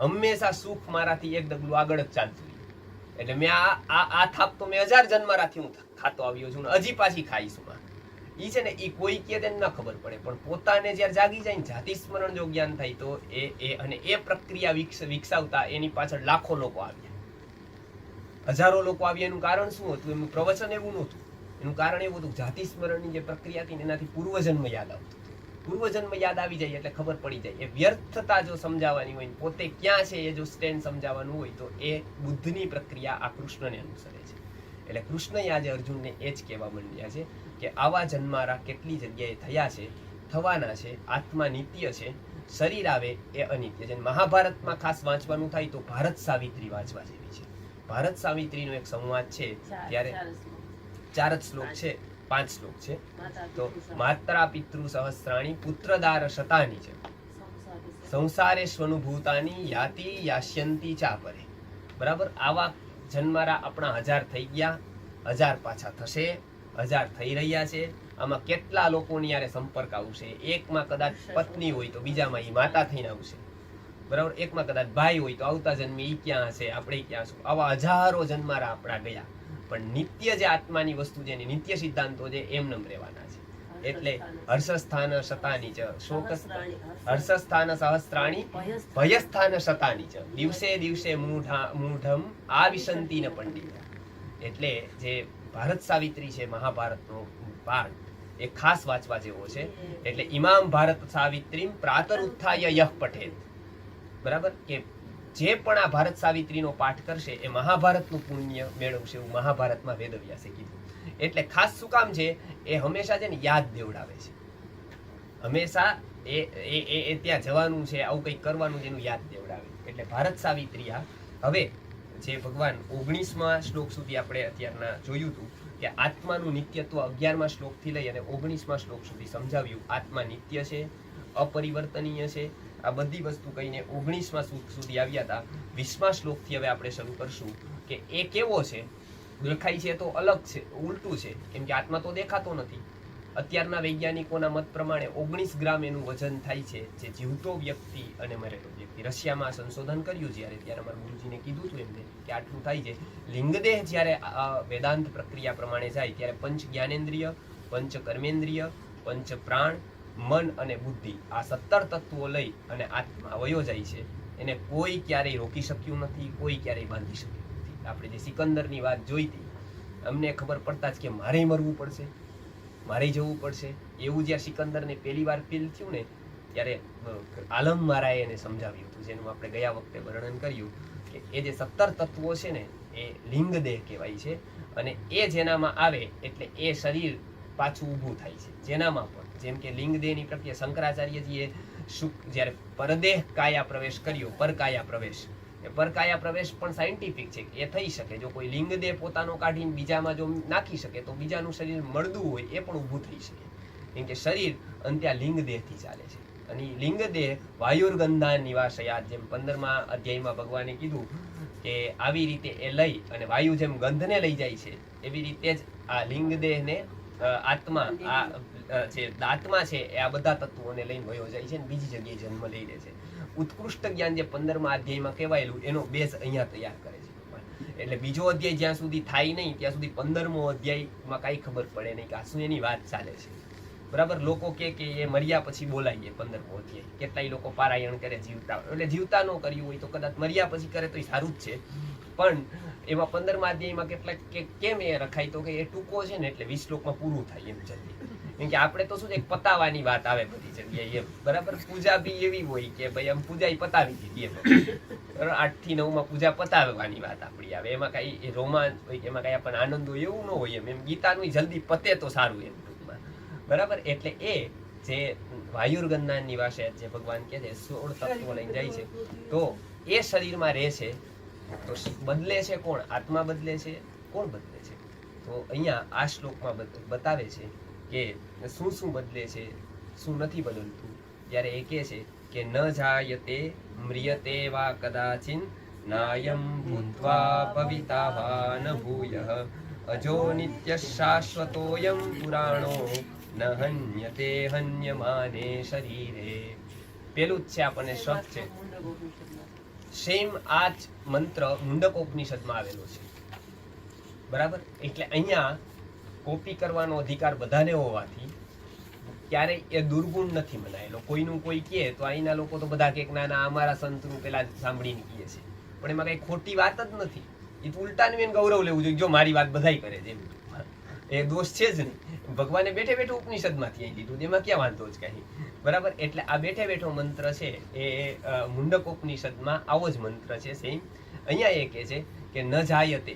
હંમેશા સુખ મારાથી એક ડગલું આગળ જ ચાલતું. એટલે મેં આ થાપ તો મેં 1000 જન્મારાથી હું ખાતો આવ્યો છું, હજી પાછી ખાઈશું. ઈ છે ને ઈ કોઈ કે તેને ન ખબર પડે, પણ પોતાને જ્યારે જાગી જાય ને જાતિ સ્મરણ જો જ્ઞાન થાય તો એ પ્રક્રિયા વિકસાવતા એની પાછળ લાખો લોકો આવ્યા, હજારો લોકો આવ્યા. એનું કારણ શું હતું? એનું પ્રવચન એવું નહોતું. એનું કારણ એવું હતું જાતિ સ્મરણની જે પ્રક્રિયા હતી એનાથી પૂર્વજન્મ યાદ આવતું. પૂર્વજન્મ યાદ આવી જાય એટલે ખબર પડી જાય. એ વ્યર્થતા જો સમજાવવાની હોય, પોતે ક્યાં છે એ જો સ્ટેન્ડ સમજાવવાનું હોય તો એ બુદ્ધની પ્રક્રિયા આ કૃષ્ણને અનુસરે છે. એટલે કૃષ્ણએ આજે અર્જુનને એ જ કહેવા માંડ્યા છે કે આવા જન્મારા કેટલી જગ્યાએ થયા છે, થવાના છે. આત્મા નિત્ય છે, શરીર આવે એ અનિત્ય છે. મહાભારતમાં ખાસ વાંચવાનું થાય તો ભારત સાવિત્રી વાંચવા જેવી છે. ભારત સાવિત્રીનો એક સંવાદ છે, ત્યારે 4 જ શ્લોક છે, 5 શ્લોક છે. તો માત્રા પિતૃ સહસ્રાણી પુત્રદાર શતાની છે, સંસારેષ્વનુભૂતાની યાતિ યાસ્યંતી ચાપરે. બરાબર. આવા જન્મારા આપણા 1000 થઈ ગયા, 1000 પાછા થશે, 1000 થઈ રહ્યા છે. આમાં કેટલા લોકોની યારે સંપર્ક આવશે. એકમાં કદાચ પત્ની હોય તો બીજામાં ઈ માતા થઈને આવશે, બરાબર. એકમાં કદાચ ભાઈ હોય તો આવતા જન્મે ઈ ક્યાં હશે, આપણે ક્યાં શું. આવા હજારો જન્મારા આપણા ગયા. પણ નિત્ય જે આત્માની વસ્તુ છે, નિત્ય સિદ્ધાંતો છે, એમનેમ રહેવાના છે. એટલે હર્ષસ્થાન શતાની ચ શોક હર્ષસ્થાન સહસ્ત્રાણી ભયસ્થાન શતાની ચ દિવસે દિવસે મૂઢમ આવિશંતિ ન પંડિત. એટલે જે ભારત સાવિત્રી છે મહાભારતનો પાઠ, એ ખાસ વાંચવા જેવો છે. એટલે ઇમામ ભારત સાવિત્રી પ્રાતર ઉત્થાય યહ પઠેત, બરાબર, કે જે પણ આ ભારત સાવિત્રીનો પાઠ કરશે એ મહાભારતનું પુણ્ય મેળવશે, એવું મહાભારતમાં વેદવ્યાસે કીધું. એટલે ખાસ શું કામ છે, એ હંમેશા છે ને યાદ દેવડાવે છે. હંમેશા એ ત્યાં જવાનું છે, આવું કંઈક કરવાનું છે, એનું યાદ દેવડાવે. એટલે ભારત સાવિત્રી આ હવે જે ભગવાન 19મા શ્લોક સુધી આપણે અત્યારના જોયું હતું કે આત્માનું નિત્યત્વ 11મા શ્લોકથી લઈ અને 19મા શ્લોક સુધી સમજાવ્યું. આત્મા નિત્ય છે, અપરિવર્તનીય છે, આ બધી વસ્તુ કહીને 19મા શ્લોક સુધી આવ્યા હતા. 20મા શ્લોકથી હવે આપણે શરૂ કરશું કે એ કેવો છે. દેખાય છે તો અલગ છે, ઉલટું છે, કેમ કે આત્મા તો દેખાતો નથી. અત્યારના વૈજ્ઞાનિકોના મત પ્રમાણે 19 ગ્રામ એનું વજન થાય છે, જે જીવતો વ્યક્તિ અને મરેલો વ્યક્તિ. રશિયામાં સંશોધન કર્યું જ્યારે, ત્યારે અમારા ગુરુજીને કીધું હતું એમને કે આટલું થાય છે. લિંગદેહ જ્યારે વેદાંત પ્રક્રિયા પ્રમાણે જાય ત્યારે પંચ જ્ઞાનેન્દ્રિય, પંચ કર્મેન્દ્રિય, પંચ પ્રાણ, મન અને બુદ્ધિ, આ 17 તત્વો લઈ અને આત્મા વયો જાય છે. એને કોઈ ક્યારેય રોકી શક્યું નથી, કોઈ ક્યારેય બાંધી શક્યું નથી. આપણે જે સિકંદરની વાત જોઈ હતી, અમને ખબર પડતા જ કે મારે મરવું પડશે, મારે જવું પડશે. એવું જ્યારે સિકંદરને પહેલી વાર ફીલ થયું ને, ત્યારે આલમ મારાએ એને સમજાવ્યું હતું, જેનું આપણે ગયા વખતે વર્ણન કર્યું કે એ જે 17 તત્વો છે ને એ લિંગદેહ કહેવાય છે. અને એ જેનામાં આવે એટલે એ શરીર પાછું ઊભું થાય છે. જેનામાં પણ જેમ કે લિંગદેહની પ્રક્રિયા શંકરાચાર્યજીએ જ્યારે પરદેહ કાયા પ્રવેશ કર્યો, પરકાયા પ્રવેશ, એ પરકાયા પ્રવેશ પણ સાયન્ટિફિક છે કે એ થઈ શકે. જો કોઈ લિંગદેહ પોતાનો કાઢીને બીજામાં જો નાખી શકે તો બીજાનું શરીર મળદું હોય એ પણ ઊભું થઈ શકે, કેમ કે શરીર અંત્યા લિંગદેહથી ચાલે છે. અને લિંગદેહ વાયુર્ગંધા નિવાસયાત, જેમ 15મા અધ્યાયમાં ભગવાને કીધું કે આવી રીતે એ લઈ અને વાયુ જેમ ગંધને લઈ જાય છે, એવી રીતે જ આ લિંગદેહને આત્મા આત્મા છે એ આ બધા તત્વોને લઈને વયો જાય છે અને બીજી જગ્યાએ જન્મ લઈ લે છે. ઉત્કૃષ્ટ જ્ઞાન જે 15મા અધ્યાયમાં કહેવાયેલું એનો બેઝ અહીંયા તૈયાર કરે છે. એટલે બીજો અધ્યાય જ્યાં સુધી થાય નહીં ત્યાં સુધી 15મો અધ્યાયમાં કાંઈ ખબર પડે નહીં કે આ શું એની વાત ચાલે છે. બરાબર, લોકો કે એ મર્યા પછી બોલાઈએ 15મો અધ્યાય. કેટલાય લોકો પારાયણ કરે જીવતા, એટલે જીવતા ન કર્યું હોય તો કદાચ મર્યા પછી કરે તો સારું જ છે. પણ એમાં 15મા અધ્યાયમાં કેટલાક કેમ એ રખાય તો કે એ ટૂંકો છે ને એટલે 20 શ્લોકમાં પૂરું થાય એમ જલ્દી. કેમ કે આપણે તો શું છે, પતાવાની વાત આવે બધી જગ્યાએ એમ. બરાબર, પૂજા બી એવી હોય કે ભાઈ આમ પૂજા પતાવી દીધી એમ. 8 થી 9માં પૂજા પતાવવાની વાત આપણી આવે. એમાં કઈ રોમાંચ હોય, એમાં કઈ આપણને આનંદ હોય એવું ન હોય એમ. ગીતાનું જલ્દી પતે તો સારું એમ ટૂંકમાં. બરાબર, એટલે એ જે વાયુર્ગંધા નિવાસે જે ભગવાન કહે છે 16 તત્વો લઈને જાય છે, તો એ શરીરમાં રહે છે. તો બદલે છે કોણ? આત્મા બદલે છે. કોણ બદલે છે? તો અહીંયા આ શ્લોકમાં બતાવે છે કે શું શું બદલે છે, શું નથી બદલતું. ત્યારે એ કહે છે કે ન જાયતે મ્રિયતે વા કદાચિન નાયમ ભૂત્વા ભવિતા વા ન ભૂયઃ અજો નિત્ય શાશ્વતોયમ પુરાણો ન હન્યતે હન્યમાને શરીરે. પેલું જ છે આપણને શબ્દ છે સેમ. આ જ મંત્ર મુંડકોપનિષદમાં આવેલો છે. બરાબર, એટલે અહીંયા કોપી કરવાનો અધિકાર બધાને હોવાથી ક્યારેય એ દુર્ગુણ નથી મનાયેલો. કોઈનું કોઈ કહે તો અહીંના લોકો તો બધા કે ના ના અમારા સંતનું પેલા સાંભળીને કહે છે, પણ એમાં કઈ ખોટી વાત જ નથી. એ તો ઉલટાનું એને ગૌરવ લેવું જોઈએ, જો મારી વાત બધાય કરે છે, એ દોષ છે જ નહીં. ભગવાને બેઠે બેઠો ઉપનિષદમાંથી અહીં લીધું, એમાં ક્યાં વાંધો જ કઈ. બરાબર, એટલે આ બેઠે બેઠો મંત્ર છે એ મુંડકોપનિષદમાં આવો જ મંત્ર છે સેમ. અહીંયા એ કહે છે કે ન જાયતે.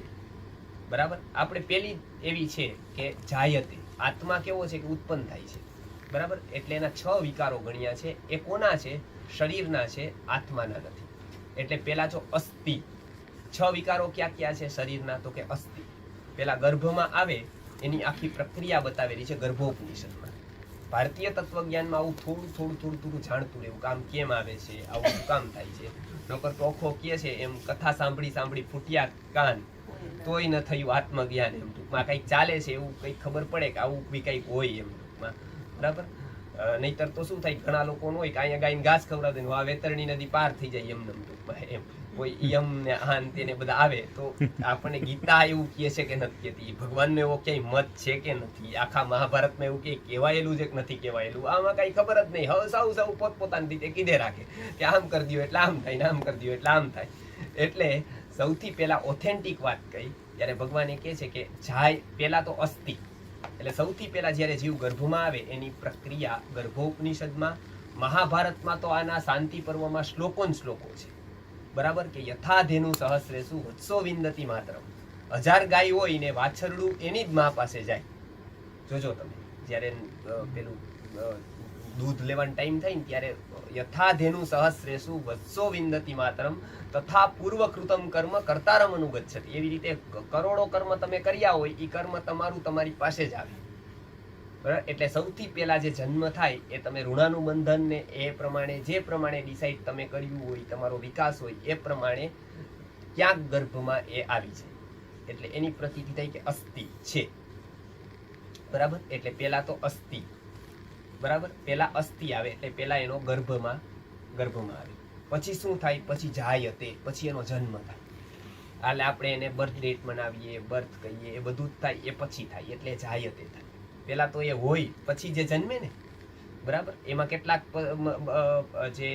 બરાબર, આપણે પેલી એવી છે કે જાયતે, આત્મા કેવો છે કે ઉત્પન્ન થાય છે. બરાબર, એટલે એના 6 વિકારો ગણ્યા છે. એ કોના છે? શરીરના છે, આત્માના નથી. એટલે પેલા જો અસ્થિ, 6 વિકારો ક્યાં ક્યાં છે શરીરના? તો કે અસ્થિ. પેલા ગર્ભમાં આવે એની આખી પ્રક્રિયા બતાવેલી છે ગર્ભોપનિષદમાં. ભારતીય તત્વજ્ઞાનમાં આવું થોડું થોડું જાણતું રહેવું, કામ કેમ આવે છે, આવું શું કામ થાય છે. ડોક્ટર ટોખો કહે છે એમ કથા સાંભળી ફૂટ્યા કાન, તોય ન થયું આત્મજ્ઞાન. એમ ટૂંકમાં કંઈક ચાલે છે એવું કંઈક ખબર પડે કે આવું બી કંઈક હોય એમ ટૂંકમાં. બરાબર, નહીતર તો શું થાય, ઘણા લોકો હોય કે અહીંયા ગાયને ઘાસ ખવડાવે આ વેતરણી નદી પાર થઈ જાય એમ ટૂંકમાં. એમ કોઈ યમ ને આન તેને બધા આવે તો આપણને ગીતા એવું કહે છે કે નથી કહેતી, ભગવાનનો એવો ક્યાંય મત છે કે નથી, આખા મહાભારતમાં એવું ક્યાંય કહેવાયેલું છે કે નથી કહેવાયેલું, આમાં કઈ ખબર જ નહીં. હવે સૌ પોતપોતાની રીતે કીધે રાખે કે આમ કરી દો એટલે આમ થાય ને આમ કરી દો એટલે આમ થાય. એટલે સૌથી પહેલા ઓથેન્ટિક વાત કઈ ત્યારે ભગવાન એ કહે છે કે જાય પેલા તો અસ્થિ, એટલે સૌથી પહેલા જ્યારે જીવ ગર્ભમાં આવે એની પ્રક્રિયા ગર્ભોપનિષદમાં, મહાભારતમાં તો આના શાંતિ પર્વમાં શ્લોકો છે, બરાબર, કે યથાધેનુ સહસ્રેસુ વત્સો વિંદતી માતરમ. 1000 ગાય હોય ને વાછરડું એની જ મા પાસે જાય. જોજો તમે જ્યારે પેલું દૂધ લેવાનો ટાઈમ થાય ને ત્યારે યથાધેનુ સહસ્રેસુ વત્સો વિંદતી માતરમ તથા પૂર્વકૃતમ કર્મ કર્તારમ અનુગચ્છતિ. એવી રીતે કરોડો કર્મ તમે કર્યા હોય એ કર્મ તમારું તમારી પાસે જ આવે, બરાબર. એટલે સૌથી પહેલા જે જન્મ થાય એ તમે ઋણાનુબંધન ને એ પ્રમાણે જે પ્રમાણે ડિસાઈડ તમે કર્યું હોય, તમારો વિકાસ હોય એ પ્રમાણે ક્યાંક ગર્ભમાં એ આવી જાય. એટલે એની પ્રતીતિ થાય કે અસ્થિ છે, બરાબર. એટલે પેલા તો અસ્થિ, બરાબર, પેલા અસ્થિ આવે એટલે પેલા એનો ગર્ભમાં આવે. પછી શું થાય? પછી જાયતે, પછી એનો જન્મ થાય. એટલે આપણે એને બર્થ ડેટ મનાવીએ, બર્થ કહીએ, એ બધું જ થાય એ પછી થાય, એટલે જાયતે થાય. પેલા તો એ હોય પછી જે જન્મે ને, બરાબર. એમાં કેટલાક જે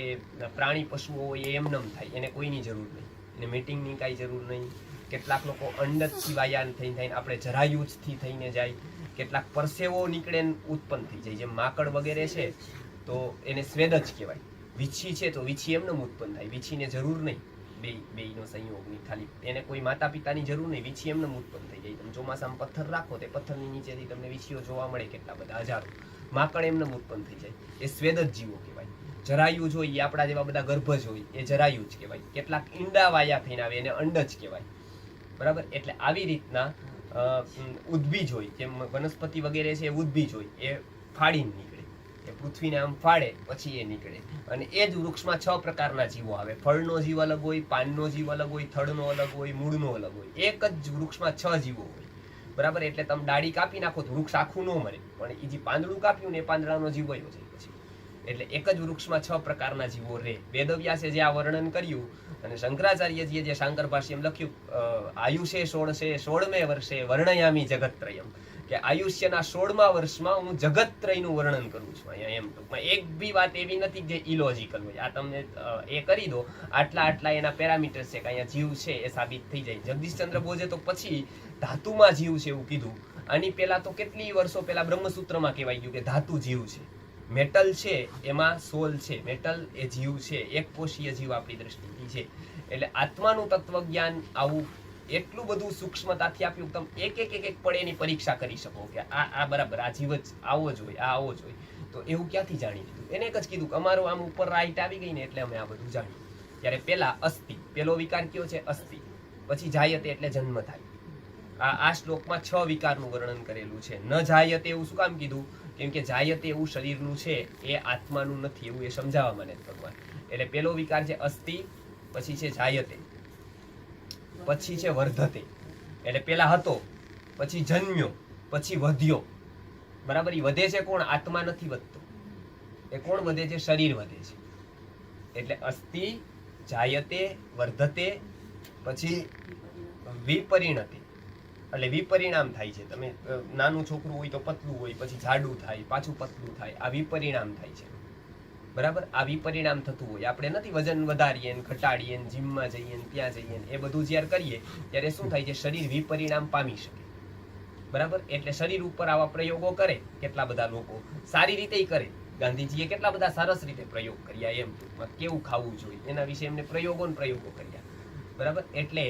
પ્રાણી પશુઓ હોય એ એમનેમ થાય, એને કોઈની જરૂર નહીં, એને મીટિંગની કાંઈ જરૂર નહીં. કેટલાક લોકો અંડજથી વાયાન થઈને આપણે જરાયુજથી થઈને જાય, કેટલાક પરસેવો નીકળે ઉત્પન્ન થઈ જાય. જેમ માકડ વગેરે છે તો એને સ્વેદ જ કહેવાય. વીછી છે તો વીછી એમનેમ ઉત્પન્ન થાય, વીછીને જરૂર નહીં બેયનો સંયોગની, ખાલી એને કોઈ માતા પિતાની જરૂર નહીં, વીછી એમનેમ ઉત્પન્ન થઈ જાય. તમે ચોમાસામાં પથ્થર રાખો તે પથ્થરની નીચેથી તમને વીછીઓ જોવા મળે, કેટલા બધા હજારો. માકડ એમનેમ ઉત્પન્ન થઈ જાય, એ સ્વેદ જ જીવો કહેવાય. જરાયુ જ હોય એ આપણા જેવા બધા ગર્ભ જ હોય, એ જરાયુ જ કહેવાય. કેટલાક ઈંડા વાયા થઈને આવે એને અંડ જ કહેવાય, બરાબર. એટલે આવી રીતના ઉદ્ભીજ હોય, જેમ વનસ્પતિ વગેરે છે એ ઉદ્ભીજ હોય, એ ફાડીને નીકળે, એ પૃથ્વીને આમ ફાડે પછી એ નીકળે. અને એ જ વૃક્ષમાં 6 પ્રકારના જીવો આવે. ફળનો જીવ અલગ હોય, પાનનો જીવ અલગ હોય, થડનો અલગ હોય, મૂળનો અલગ હોય. એક જ વૃક્ષમાં 6 જીવો હોય, બરાબર. એટલે તમે ડાળી કાપી નાખો તો વૃક્ષ આખું ન મરે, પણ એ જે પાંદડું કાપ્યું ને એ પાંદડાનો જીવ વયો જાય પછી. એટલે એક જ વૃક્ષમાં 6 પ્રકારના જીવો રહે. વેદવ્યાસે જે આ વર્ણન કર્યું અને શંકરાચાર્યજીએ જે શાંકર ભાષ્યમ લખ્યું, આયુષે 16મે વર્ષે વર્ણયામી જગત્રયમ, કે આયુષ્યના 16મા વર્ષમાં હું જગત્રયનું વર્ણન કરું છું. અહીંયા એમ ટૂંકમાં એક બી વાત એવી નથી જે ઇલોજિકલ હોય. આ તમને એ કરી દો, આટલા એના પેરામીટર્સ છે કે અહીંયા જીવ છે એ સાબિત થઈ જાય. જગદીશચંદ્ર બોઝે તો પછી ધાતુમાં જીવ છે એવું કીધું. આની પહેલા તો કેટલી વર્ષો પહેલા બ્રહ્મસૂત્રમાં કહેવાય ગયું કે ધાતુ જીવ છે, મેટલ છે એમાં સોલ છે, મેટલ એ જીવ છે, એક કોષીય જીવ આપણી દ્રષ્ટિથી છે. એટલે આત્માનું તત્વજ્ઞાન આવું એટલું બધું સૂક્ષ્મતાથી આપ્યું, તમે એક પળે એની પરીક્ષા કરી શકો કે આ બરાબર, આ જીવ જ આવો જ હોય, આ આવો જ હોય. તો એવું ક્યાંથી જાણી લીધું? એને એક જ કીધું કે અમારું આમ ઉપર રાઈટ આવી ગઈ ને એટલે અમે આ બધું જાણ્યું. ત્યારે પેલા અસ્થિ, પેલો વિકાર કયો છે? અસ્થિ. પછી જાયતે એટલે જન્મ થાય. આ શ્લોકમાં 6 વિકારનું વર્ણન કરેલું છે. ન જાયતે એવું શું કામ કીધું? કેમ કે જાયતે એવું શરીરનું છે, એ આત્માનું નથી, એવું એ સમજાવવા મને ભગવાન. એટલે પેલો વિકાર છે અસ્થિ, પછી છે જાયતે, પછી છે વર્ધતે, એટલે પેલા હતો, પછી જન્મ્યો, પછી વધ્યો, બરાબર. એ વધે છે કોણ? આત્મા નથી વધતો. એ કોણ વધે છે? શરીર વધે છે. એટલે અસ્થિ, જાયતે, વર્ધતે, પછી વિપરિણતે, એટલે વિપરિણામ થાય છે. તમે નાનું છોકરું હોય તો પતલું હોય, પછી જાડું થાય, પાછું પતલું થાય, આ વિપરિણામ થાય છે, બરાબર. આ વિપરિણામ થતું હોય. આપણે નથી વજન વધારીએ ને ઘટાડીએ ને જીમમાં જઈએ ને ત્યાં જઈએ ને એ બધું જ્યારે કરીએ ત્યારે શું થાય છે? શરીર વિપરિણામ પામી શકે, બરાબર. એટલે શરીર ઉપર આવા પ્રયોગો કરે કેટલા બધા લોકો, સારી રીતે કરે. ગાંધીજીએ કેટલા બધા સરસ રીતે પ્રયોગ કર્યા, એમ ટૂંકમાં કેવું ખાવું જોઈએ એના વિશે એમને પ્રયોગો કર્યા, બરાબર. એટલે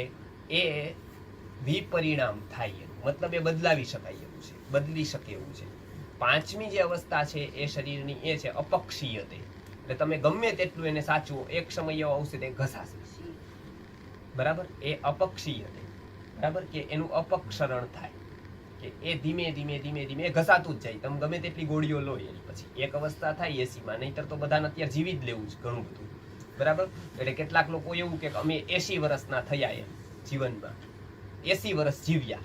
એ વિપરિણામ થાય, મતલબ એ બદલાવી શકાય એવું છે, બદલી શકે એવું છે. 5મી જે અવસ્થા છે એ શરીરની એ છે અપક્ષીયતે. એટલે તમે ગમે તેટલું એને સાચવો, એક સમય એવો આવશે તે ઘસાશે, બરાબર. એ અપક્ષીયતે, બરાબર, કે એનું અપક્ષરણ થાય, કે એ ધીમે ધીમે ઘસાતું જ જાય. તમે ગમે તેટલી ગોળીઓ લો એની પછી એક અવસ્થા થાય 80માં, નહીતર તો બધાને અત્યારે જીવી જ લેવું છે ઘણું બધું, બરાબર. એટલે કેટલાક લોકો એવું કે અમે 80 વર્ષના થયા એમ જીવનમાં, 80 વર્ષ જીવ્યા,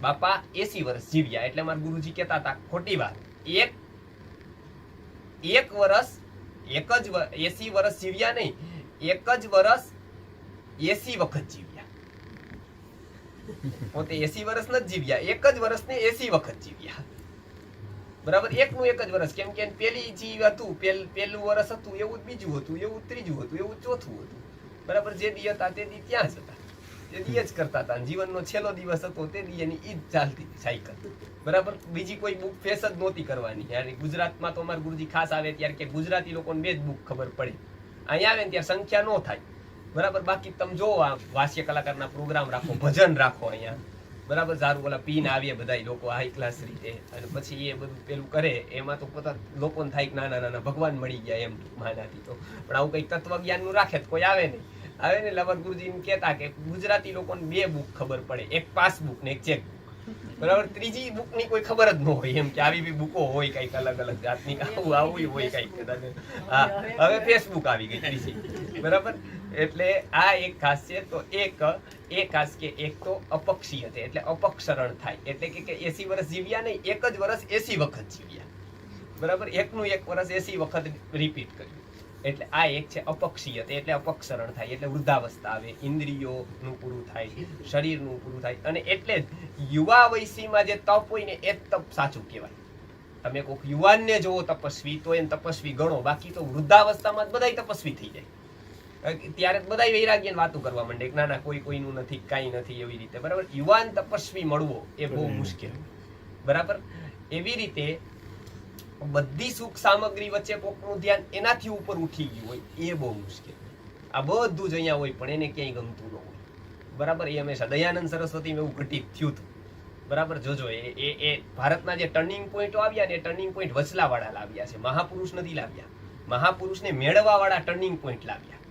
બાપા 80 વર્ષ જીવ્યા. એટલે મારા ગુરુજી કહેતા હતા, ખોટી વાત. એક વર્ષ, એક જ 80 વર્ષ જીવ્યા નહીં, એક જ વર્ષ 80 વખત જીવ્યા. પોતે 80 વર્ષ નથી જીવ્યા, એક જ વર્ષને 80 વખત જીવ્યા, બરાબર. એકનું એક જ વર્ષ. કેમ કે પેલી જીવ હતું, પેલું વર્ષ હતું, એવું બીજું હતું, એવું ત્રીજું હતું, એવું ચોથું હતું, બરાબર. જે દી હતા તે દી ત્યાં જ હતા, એ દી જ કરતા હતા. જીવનનો છેલ્લો દિવસ હતો તે દી એની ઈ જ ચાલતી સાયકલ, બરાબર. બીજી કોઈ બુક ફેસ જ નહોતી કરવાની. યાર ગુજરાતમાં તો અમારા ગુરુજી ખાસ આવે ત્યારે કે ગુજરાતી લોકોને બે જ બુક ખબર પડે, અહીંયા આવે ને ત્યારે સંખ્યા ન થાય, બરાબર. બાકી તમે જો આ હાસ્ય કલાકારના પ્રોગ્રામ રાખો, ભજન રાખો અહીંયા, બરાબર. સારું ઓલા પીને આવીએ બધા લોકો હાઈ ક્લાસ રીતે, અને પછી એ બધું પેલું કરે, એમાં તો પોતા લોકોને થાય કે નાના નાના ભગવાન મળી ગયા એમ માનાથી તો. પણ આવું કઈ તત્વજ્ઞાનનું રાખે તો કોઈ આવે નહીં. આવે ને લવર ગુરુજી કહેતા કે ગુજરાતી લોકોને બે બુક ખબર પડે, એક પાસબુક ને એક ચેક, બરાબર. ત્રીજી બુક ની કોઈ ખબર જ ન હોય, એમ કે આવી બી બુકો હોય કઈક અલગ અલગ જાતની, આવું હોય કઈક કદાચ. હા, હવે ફેસબુક આવી ગઈ ત્રીજી, બરાબર. એટલે આ એક ખાસ છે. તો એક ખાસ કે એક તો અપક્ષીય છે, એટલે અપક્ષરણ થાય, એટલે કે 80 વર્ષ જીવ્યા નહીં, એક જ વર્ષ 80 વખત જીવ્યા, બરાબર. એકનું એક વર્ષ 80 વખત રિપીટ કર્યું, એટલે આ એક છે અપક્ષીયતા, એટલે અપક્ષરણ થાય, એટલે વૃદ્ધાવસ્થા આવે, ઇન્દ્રિયોનું પૂરું થાય, શરીરનું પૂરું થાય. અને એટલે જ યુવા વયસીમાં જે તપ હોય ને એ તપ સાચું કહેવાય. તમે કોઈક યુવાનને જોવો તપસ્વી તો એને તપસ્વી ગણો, બાકી તો વૃદ્ધાવસ્થામાં જ બધાય તપસ્વી થઈ જાય. ત્યારે બધા વૈરાગ્યની વાતો કરવા માંડે કે ના ના કોઈ કોઈનું નથી, કાંઈ નથી, એવી રીતે, બરાબર. યુવાન તપસ્વી મળવો એ બહુ મુશ્કેલ, બરાબર. એવી રીતે બધી સુખ સામગ્રી વચ્ચે કોકનું ધ્યાન એનાથી ઉપર ઉઠી ગયું હોય એ બહુ મુશ્કેલ. આ બધું જ અહીંયા હોય પણ એને ક્યાંય ગમતું ન હોય, બરાબર. એ હંમેશા દયાનંદ સરસ્વતીમાં એવું ઘટિત થયું હતું, બરાબર. જોજો એ ભારતના જે ટર્નિંગ પોઈન્ટો આવ્યા ને એ ટર્નિંગ પોઈન્ટ વચલાવાળા લાવ્યા છે, મહાપુરુષ નથી લાવ્યા. મહાપુરુષને મેળવવા વાળા ટર્નિંગ પોઈન્ટ લાવ્યા.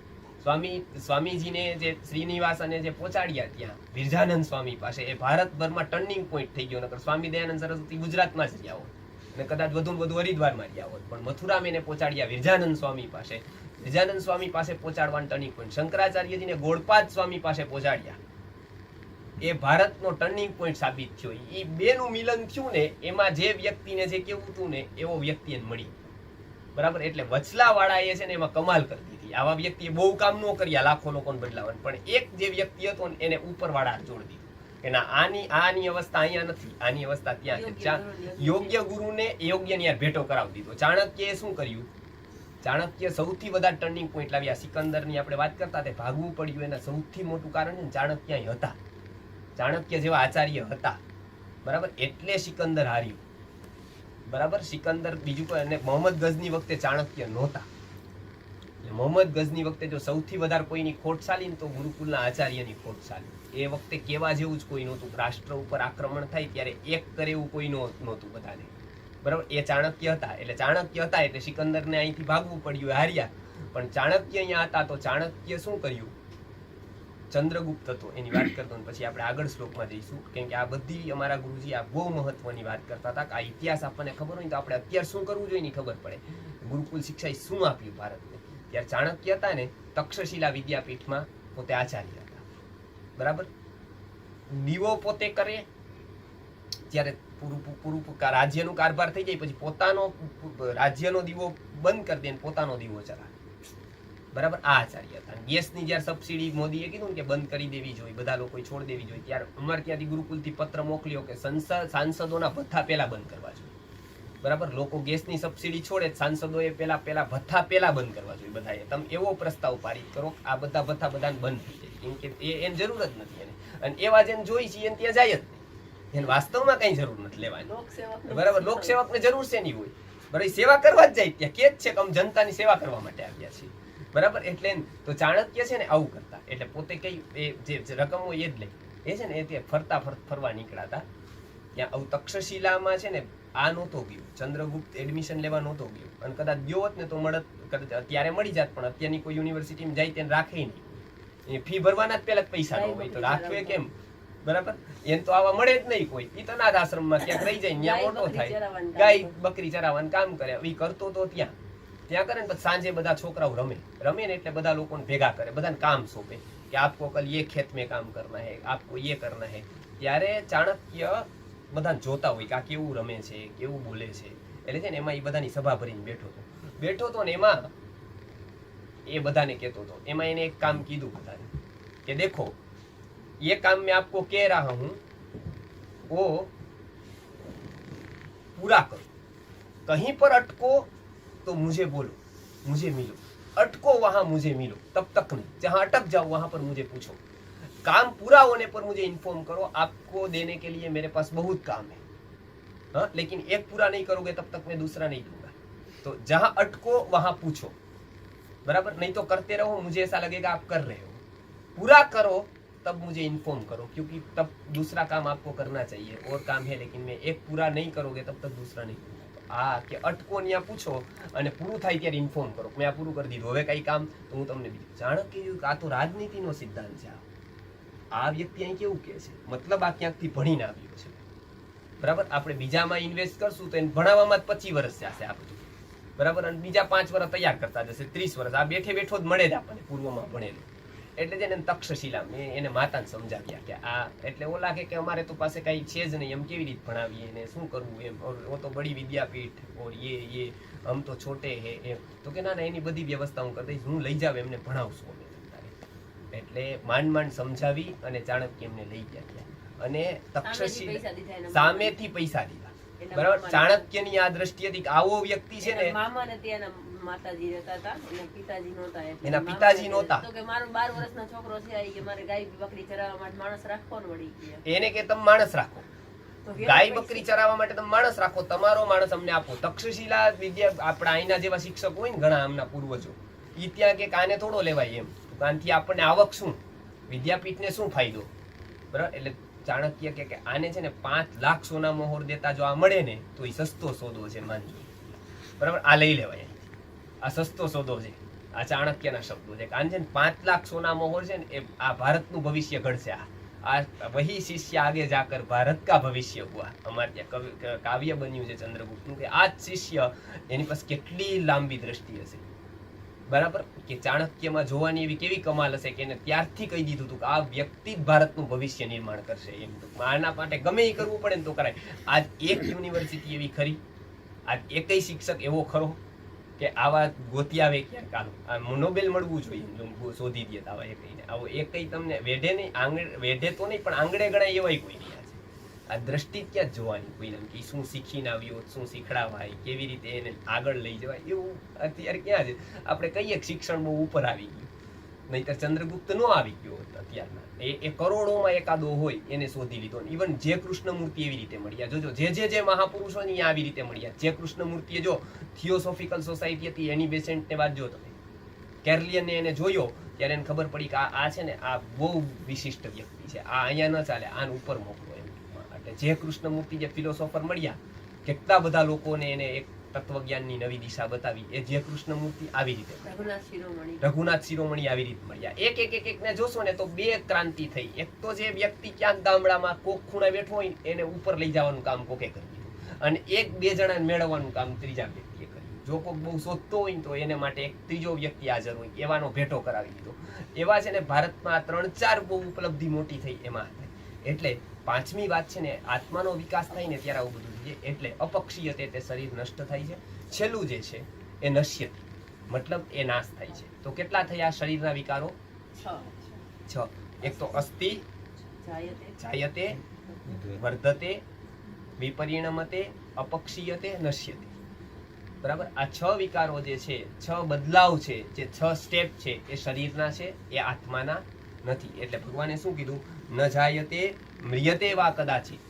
સ્વામીજીને જે શ્રીનિવાસ અને જે પહોંચાડ્યા ત્યાં વિરજાનંદ સ્વામી પાસે, એ ભારતભરમાં ટર્નિંગ પોઈન્ટ થઈ ગયો. નકર સ્વામી દયાનંદ સરસ્વતી ગુજરાતમાં જ રહ્યા હોત અને કદાચ વધુ હરિદ્વારમાં રહ્યા હોત, પણ મથુરામાં એને પહોંચાડ્યા વિરજાનંદ સ્વામી પાસે. વિરજાનંદ સ્વામી પાસે પહોંચાડવાનું ટર્નિંગ પોઈન્ટ શંકરાચાર્યજીને ગોળપાદ સ્વામી પાસે પહોંચાડ્યા. એ ભારતનો ટર્નિંગ પોઈન્ટ સાબિત થયો. એ બેનું મિલન થયું ને, એમાં જે વ્યક્તિને જે કેવું હતું ને એવો વ્યક્તિ એને મળી, બરાબર. એટલે વચલા વાળા એ છે ને એમાં કમાલ કરી દીધી. આવા વ્યક્તિએ બહુ કામ ન કર્યા લાખો લોકોને બદલાવાનું, પણ એક જે વ્યક્તિ હતો ને એને ઉપર વાળા જોડી દીધું કે ના આની અવસ્થા અહીંયા નથી, આની અવસ્થા ત્યાં છે. યોગ્ય ગુરુને યોગ્યની યાર ભેટો કરાવી દીધો. ચાણક્યએ શું કર્યું? ચાણક્ય સૌથી વધારે ટર્નિંગ પોઈન્ટ લાવ્યા. સિકંદરની આપણે વાત કરતા તે ભાગવું પડ્યું એના સૌથી મોટું કારણ છે ચાણક્ય હતા. ચાણક્ય જેવા આચાર્ય હતા, બરાબર. એટલે સિકંદર હાર્યું, બરાબર. સિકંદર બીજું કોઈ, અને મોહમ્મદ ગઝની વખતે ચાણક્ય નહોતા. મોહમ્મદ ગઝની વખતે જો સૌથી વધારે કોઈની ખોટ ચાલી ને તો ગુરુકુલના આચાર્યની ખોટ ચાલી. એ વખતે કેવા જેવું જ કોઈ નહોતું. રાષ્ટ્ર ઉપર આક્રમણ થાય ત્યારે એક કરે એવું કોઈ નહોતું બધાને, બરાબર. એ ચાણક્ય હતા. એટલે ચાણક્ય હતા એટલે સિકંદરને અહીંથી ભાગવું પડ્યું, હાર્યા. પણ ચાણક્ય અહીંયા હતા તો ચાણક્ય શું કર્યું? ચંદ્રગુપ્ત હતો એની વાત કરતો, પછી આપણે આગળ શ્લોકમાં જઈશું. કેમ કે આ બધી અમારા ગુરુજી આ બહુ મહત્વની વાત કરતા હતા કે આ ઇતિહાસ આપણને ખબર હોય તો આપણે અત્યારે શું કરવું જોઈએ ની ખબર પડે. ગુરુકુલ શિક્ષાએ શું આપ્યું ભારતને? ત્યારે ચાણક્ય હતા ને તક્ષશિલા વિદ્યાપીઠમાં પોતે આચાર્ય હતા, બરાબર. દીવો પોતે કરે, જ્યારે પૂરું રાજ્યનું કારભાર થઈ જાય પછી પોતાનો રાજ્યનો દીવો બંધ કરી દે, પોતાનો દીવો ચલાવે, બરાબર. આ આચાર્ય હતા. ગેસની જયારે સબસિડી મોદીએ કીધું ને કે બંધ કરી દેવી જોઈએ, બધા લોકો છોડ દેવી જોઈએ, ત્યારે અમારે ત્યાંથી ગુરુકુલથી પત્ર મોકલ્યો કે સાંસદોના ભથ્થા પેલા બંધ કરવા જોઈએ, બરાબર. લોકો ગેસની સબસિડી છોડે, સાંસદોએ પેલા ભથ્થા પેલા બંધ કરવા જોઈએ બધાએ. તમે એવો પ્રસ્તાવ પારિત કરો આ બધા ભથ્થા બધાને બંધ થઈ જાય, કેમ કે એની જરૂર જ નથી એને. અને એવા જેને જોઈ છે એને ત્યાં જાય જ નહીં, એને વાસ્તવમાં કઈ જરૂર નથી લેવાની, બરાબર. લોકસેવકને જરૂર છે નહીં હોય, બરાબર. સેવા કરવા જ જાય ત્યાં કે જ છે કે અમે જનતાની સેવા કરવા માટે આવ્યા છીએ, બરાબર. એટલે તો ચાણક્ય છે ને આવું કરતા. એટલે પોતે કઈ જે રકમ હોય એ જ લે. એ છે ને એ ફરવા નીકળ્યા હતા ત્યાં. આવું તક્ષશિલામાં છે ને આ નહોતો ગયો, ચંદ્રગુપ્ત એડમિશન લેવા નહોતો ગયો. અને કદાચ ગયો હોત ને તો મળત, અત્યારે મળી જાત, પણ અત્યારની કોઈ યુનિવર્સિટીમાં જાય તેને રાખે નહીં. એ ફી ભરવાના જ પેલા પૈસા ન હોય તો રાખવે કેમ, બરાબર. એને તો આવા મળે જ નહીં કોઈ. એ તો અનાથ આશ્રમમાં ક્યાંક રહી જાય, ત્યાં મોટો થાય, ગાય બકરી ચરાવવાનું કામ કરે. એ કરતો તો ત્યાં કરે ને પછી સાંજે બધા છોકરાઓ રમે ને એટલે બધા લોકોને ભેગા કરે, બધાને કામ સોંપે કે આપકો કલ ये ખેત में काम करना है, आपको ये करना है. ત્યારે ચાણક્ય બધા જોતા હોય કે આ કેવું રમે છે, કેવું બોલે છે. એટલે છે ને એમાં એ બધાની સભા ભરીને બેઠો હતો ને એમાં એ બધાને કહેતો હતો. એમાં એને એક કામ કીધું બધાને કે દેખો ये काम मैं आपको कह रहा हूं वो पूरा करो, कहीं पर अटको तो मुझे बोलो, मुझे मिलो, अटको वहां मुझे मिलो, तब तक नहीं, जहां अटक जाओ वहां पर मुझे पूछो. काम पूरा होने पर मुझे इन्फॉर्म करो, आपको देने के लिए मेरे पास बहुत काम है, हाँ, लेकिन एक पूरा नहीं करोगे तब तक मैं दूसरा नहीं दूंगा। तो जहां अटको वहां पूछो, बराबर, नहीं तो करते रहो, मुझे ऐसा लगेगा आप कर रहे हो, पूरा करो तब मुझे इन्फॉर्म करो, क्योंकि तब दूसरा काम आपको करना चाहिए, और काम है लेकिन मैं एक पूरा नहीं करोगे तब तक दूसरा नहीं करूंगा। આ કે અટકો ને પૂછો અને પૂરું થાય ત્યારે ઇન્ફોર્મ કરો, મેં આ પૂરું કરી દીધું, હવે કઈ કામ તો હું તમને બીજું. ચાણક્ય આ તો રાજનીતિનો સિદ્ધાંત છે. આ વ્યક્તિ અહીં કેવું કહે છે, મતલબ આ ક્યાંકથી ભણીને આવ્યો છે, બરાબર. આપણે બીજામાં ઇન્વેસ્ટ કરશું તો એને ભણાવવામાં જ 25 વર્ષ જશે આ બધું, બરાબર, અને બીજા 5 વર્ષ તૈયાર કરતા જશે, 30 વર્ષ. આ બેઠે બેઠો જ મળે જ આપણને પૂર્વમાં ભણેલું. એટલે છે ને તક્ષશિલા મેં એને માતાને સમજાવ્યા કે આ, એટલે ઓલા કે અમારે તો પાસે કઈ છે જ નહીં, એમ કેવી રીતે ભણાવીએ ને શું કરવું એમ, ઓ તો બડી વિદ્યાપીઠ ઓર ये हम तो छोटे હે એમ. તો કે ના ના, એની બધી વ્યવસ્થા હું કરી દઈશ, હું લઈ જાવ એમને ભણાવશું અમે. એટલે માંડ સમજાવી અને ચાણક્ય એમને લઈ ગયા ત્યાં, અને તક્ષશિલા સામેથી પૈસા દીધા, બરાબર. ચાણક્યની આ દ્રષ્ટિ હતી કે આવો વ્યક્તિ છે ને, મામાને ત્યાંના માતાજી રહેતા હતા, એના પિતાજી નહોતા, એના પિતાજી નહોતા, તો કે મારો 12 વર્ષનો છોકરો છે, કે મારે ગાય બકરી ચરાવવા માટે માણસ રાખવાનો વળી ગયા. એને કે તમે માણસ રાખો, ગાય બકરી ચરાવવા માટે તમે માણસ રાખો, તમારો માણસ અમને આપો. તક્ષશિલા વિદ્યા આપણા અહીંના જેવા શિક્ષક હોય ને ઘણા આમના પૂર્વજો, ઈ ત્યાં કે કાને થોડો લેવાય એમ, કાનથી આપણને આવક શું, વિદ્યાપીઠને શું ફાયદો, બરાબર. એટલે ચાણક્ય કે આને છે ને 5 લાખ સોના મોહર દેતા જો આ મળે ને તો એ સસ્તો સોદો છે, માનજો, બરાબર. આ લઈ લેવાય, આ સસ્તો સોદો છે. આ ચાણક્યના શબ્દો છે. આને છે ને 5 લાખ સોના મોહર છે ને, એ આ ભારતનું ભવિષ્ય ઘડશે. આ વહી શિષ્ય આગે જાકર ભારત કા ભવિષ્ય હુઆ. અમારે ત્યાં કાવ્ય બન્યું છે ચંદ્રગુપ્તનું કે આ જ શિષ્ય, એની પાસે કેટલી લાંબી દ્રષ્ટિ હશે, બરાબર. કે ચાણક્યમાં જોવાની એવી કેવી કમાલ હશે કે એને ત્યારથી કહી દીધું હતું કે આ વ્યક્તિ જ ભારતનું ભવિષ્ય નિર્માણ કરશે એમ. આના માટે ગમે એ કરવું પડે ને તો કરાય. આજ એક યુનિવર્સિટી એવી ખરી, આજ એકય શિક્ષક એવો ખરો કે આવા ગોતી આવે ક્યાંક, ચાલો આ નોબેલ મળવું જોઈએ, શોધી દે આવા એકઈને. આવો એકય તમને વેઢે નહીં, આંગળે વેઢે તો નહીં પણ આંગળે ગણાય એવાય કોઈ નહીં. આ દ્રષ્ટિ ક્યાં જ જોવાની કોઈને, કે શું શીખીને આવ્યો, શું શીખડાવાય, કેવી રીતે એને આગળ લઈ જવાય, એવું અત્યારે ક્યાં છે. આપણે કહીએ કે શિક્ષણ બહુ ઉપર આવી ગયું, નહીતર ચંદ્રગુપ્ત નો આવી ગયો અત્યારના. એ કરોડોમાં એકાદો હોય એને શોધી લીધો. ઇવન જે કૃષ્ણમૂર્તિ એવી રીતે મળ્યા, જોજો જે મહાપુરુષો ને આવી રીતે મળ્યા. જે કૃષ્ણમૂર્તિએ જો થિયોસોફિકલ સોસાયટી હતી એની બેસેન્ટને વાંચજો તમે, કેરલિયન એને જોયો ત્યારે એને ખબર પડી કે આ છે ને આ બહુ વિશિષ્ટ વ્યક્તિ છે, આ અહીંયા ન ચાલે, આને ઉપર મોકલો એમ. એટલે જે કૃષ્ણમૂર્તિ જે ફિલોસોફર મળ્યા, કેટલા બધા લોકોને એને એક તત્વજ્ઞાનની નવી દિશા બતાવી, એ જે કૃષ્ણમૂર્તિ આવી રીતે, રઘુનાથ શિરોમણી આવી રીતે મળ્યા. એક ને જોશો ને તો 2 ક્રાંતિ થઈ. એક તો જે વ્યક્તિ ક્યાંક ગામડામાં કોક ખૂણા બેઠો હોય એને ઉપર લઈ જવાનું કામ કોકે કરી દીધું, અને 1-2 જણાને મેળવવાનું કામ ત્રીજા વ્યક્તિએ કર્યું. જો કોક બહુ શોધતો હોય તો એને માટે એક ત્રીજો વ્યક્તિ હાજર હોય, એવાનો ભેટો કરાવી દીધો. એવા છે ને ભારતમાં 3-4 બહુ ઉપલબ્ધિ મોટી થઈ એમાં. એટલે 5મી વાત છે ને, આત્માનો વિકાસ થાય ને ત્યારે આવું બધું છે. એટલે અપક્ષીયતે તે શરીર નષ્ટ થાય છે. છેલ્લું જે છે એ નશ્યતિ, મતલબ એ નાશ થાય છે. તો કેટલા થયા શરીરના વિકારો? 6. એક તો અસ્થિ, જાયતે, વર્ધતે, વિપરિણમતે, અપક્ષીયતે, નશ્યતે, બરાબર. આ 6 વિકારો જે છે, 6 બદલાવ છે, જે 6 સ્ટેપ છે, એ શરીરના છે, એ આત્માના નથી. એટલે ભગવાને શું કીધું? ન જાયતે મ્રિયતે વા કદાચિત.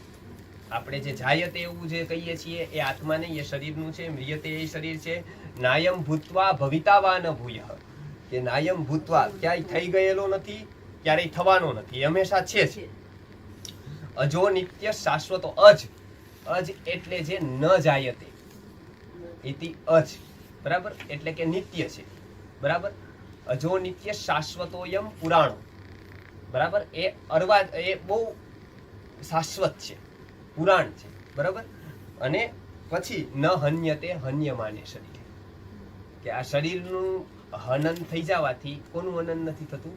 આપણે જે જાયતે એવું જે કહીએ છીએ એ આત્મા નહીં, એ શરીરનું છે. મ્રિયતે એ શરીર છે. નાયમ ભૂત્વા ભવિતા વા ન ભૂયઃ, કે નાયમ ભૂત્વા ક્યાંય થઈ ગયેલો નથી, ક્યારેય થવાનો નથી, હંમેશા છે જ. અજો નિત્ય શાશ્વતો, અજ એટલે જે ન જાયતે ઇતિ અજ, બરાબર, એટલે કે નિત્ય છે, બરાબર. અજો નિત્ય શાશ્વતોયમ પુરાણો, બરાબર. એ અરવા, એ બહુ શાશ્વત છે, પુરાણ છે, બરાબર. અને પછી ન હન્યતે હન્યમાને શરીર, કે આ શરીરનું હનન થઈ જવાથી કોનું હનન નથી થતું?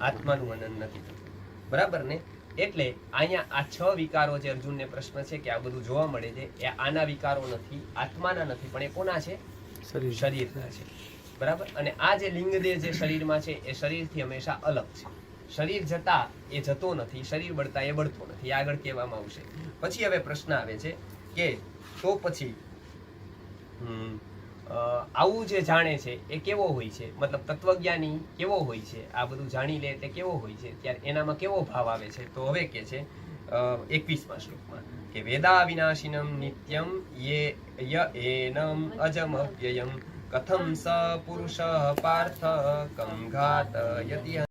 આત્માનું હનન નથી થતું, બરાબર ને. એટલે અહીંયા આ 6 વિકારો જે અર્જુનને પ્રશ્ન છે કે આ બધું જોવા મળે છે, એ આના વિકારો નથી, આત્માના નથી, પણ એ કોના છે? શરીરના છે, બરાબર. અને આ જે લિંગદેહ જે શરીરમાં છે એ શરીરથી હંમેશા અલગ છે. શરીર જતા એ જતો નથી, શરીર બળતા એ બળતો નથી. આગળ કહેવામાં આવશે. પછી હવે પ્રશ્ન આવે છે કે તો પછી આવું જે જાણે છે એ કેવો હોય છે, મતલબ તત્વજ્ઞાની કેવો હોય છે, આ બધું જાણી લે તે કેવો હોય છે, ત્યારે એનામાં કેવો ભાવ આવે છે. તો હવે કે છે 21મા શ્લોકમાં કે વેદા વિનાશિનમ નિત્યમ ય એનમ અજમ વ્યયમ કથમ સ પુરુષ પાર્થ કમ ઘાતયતિ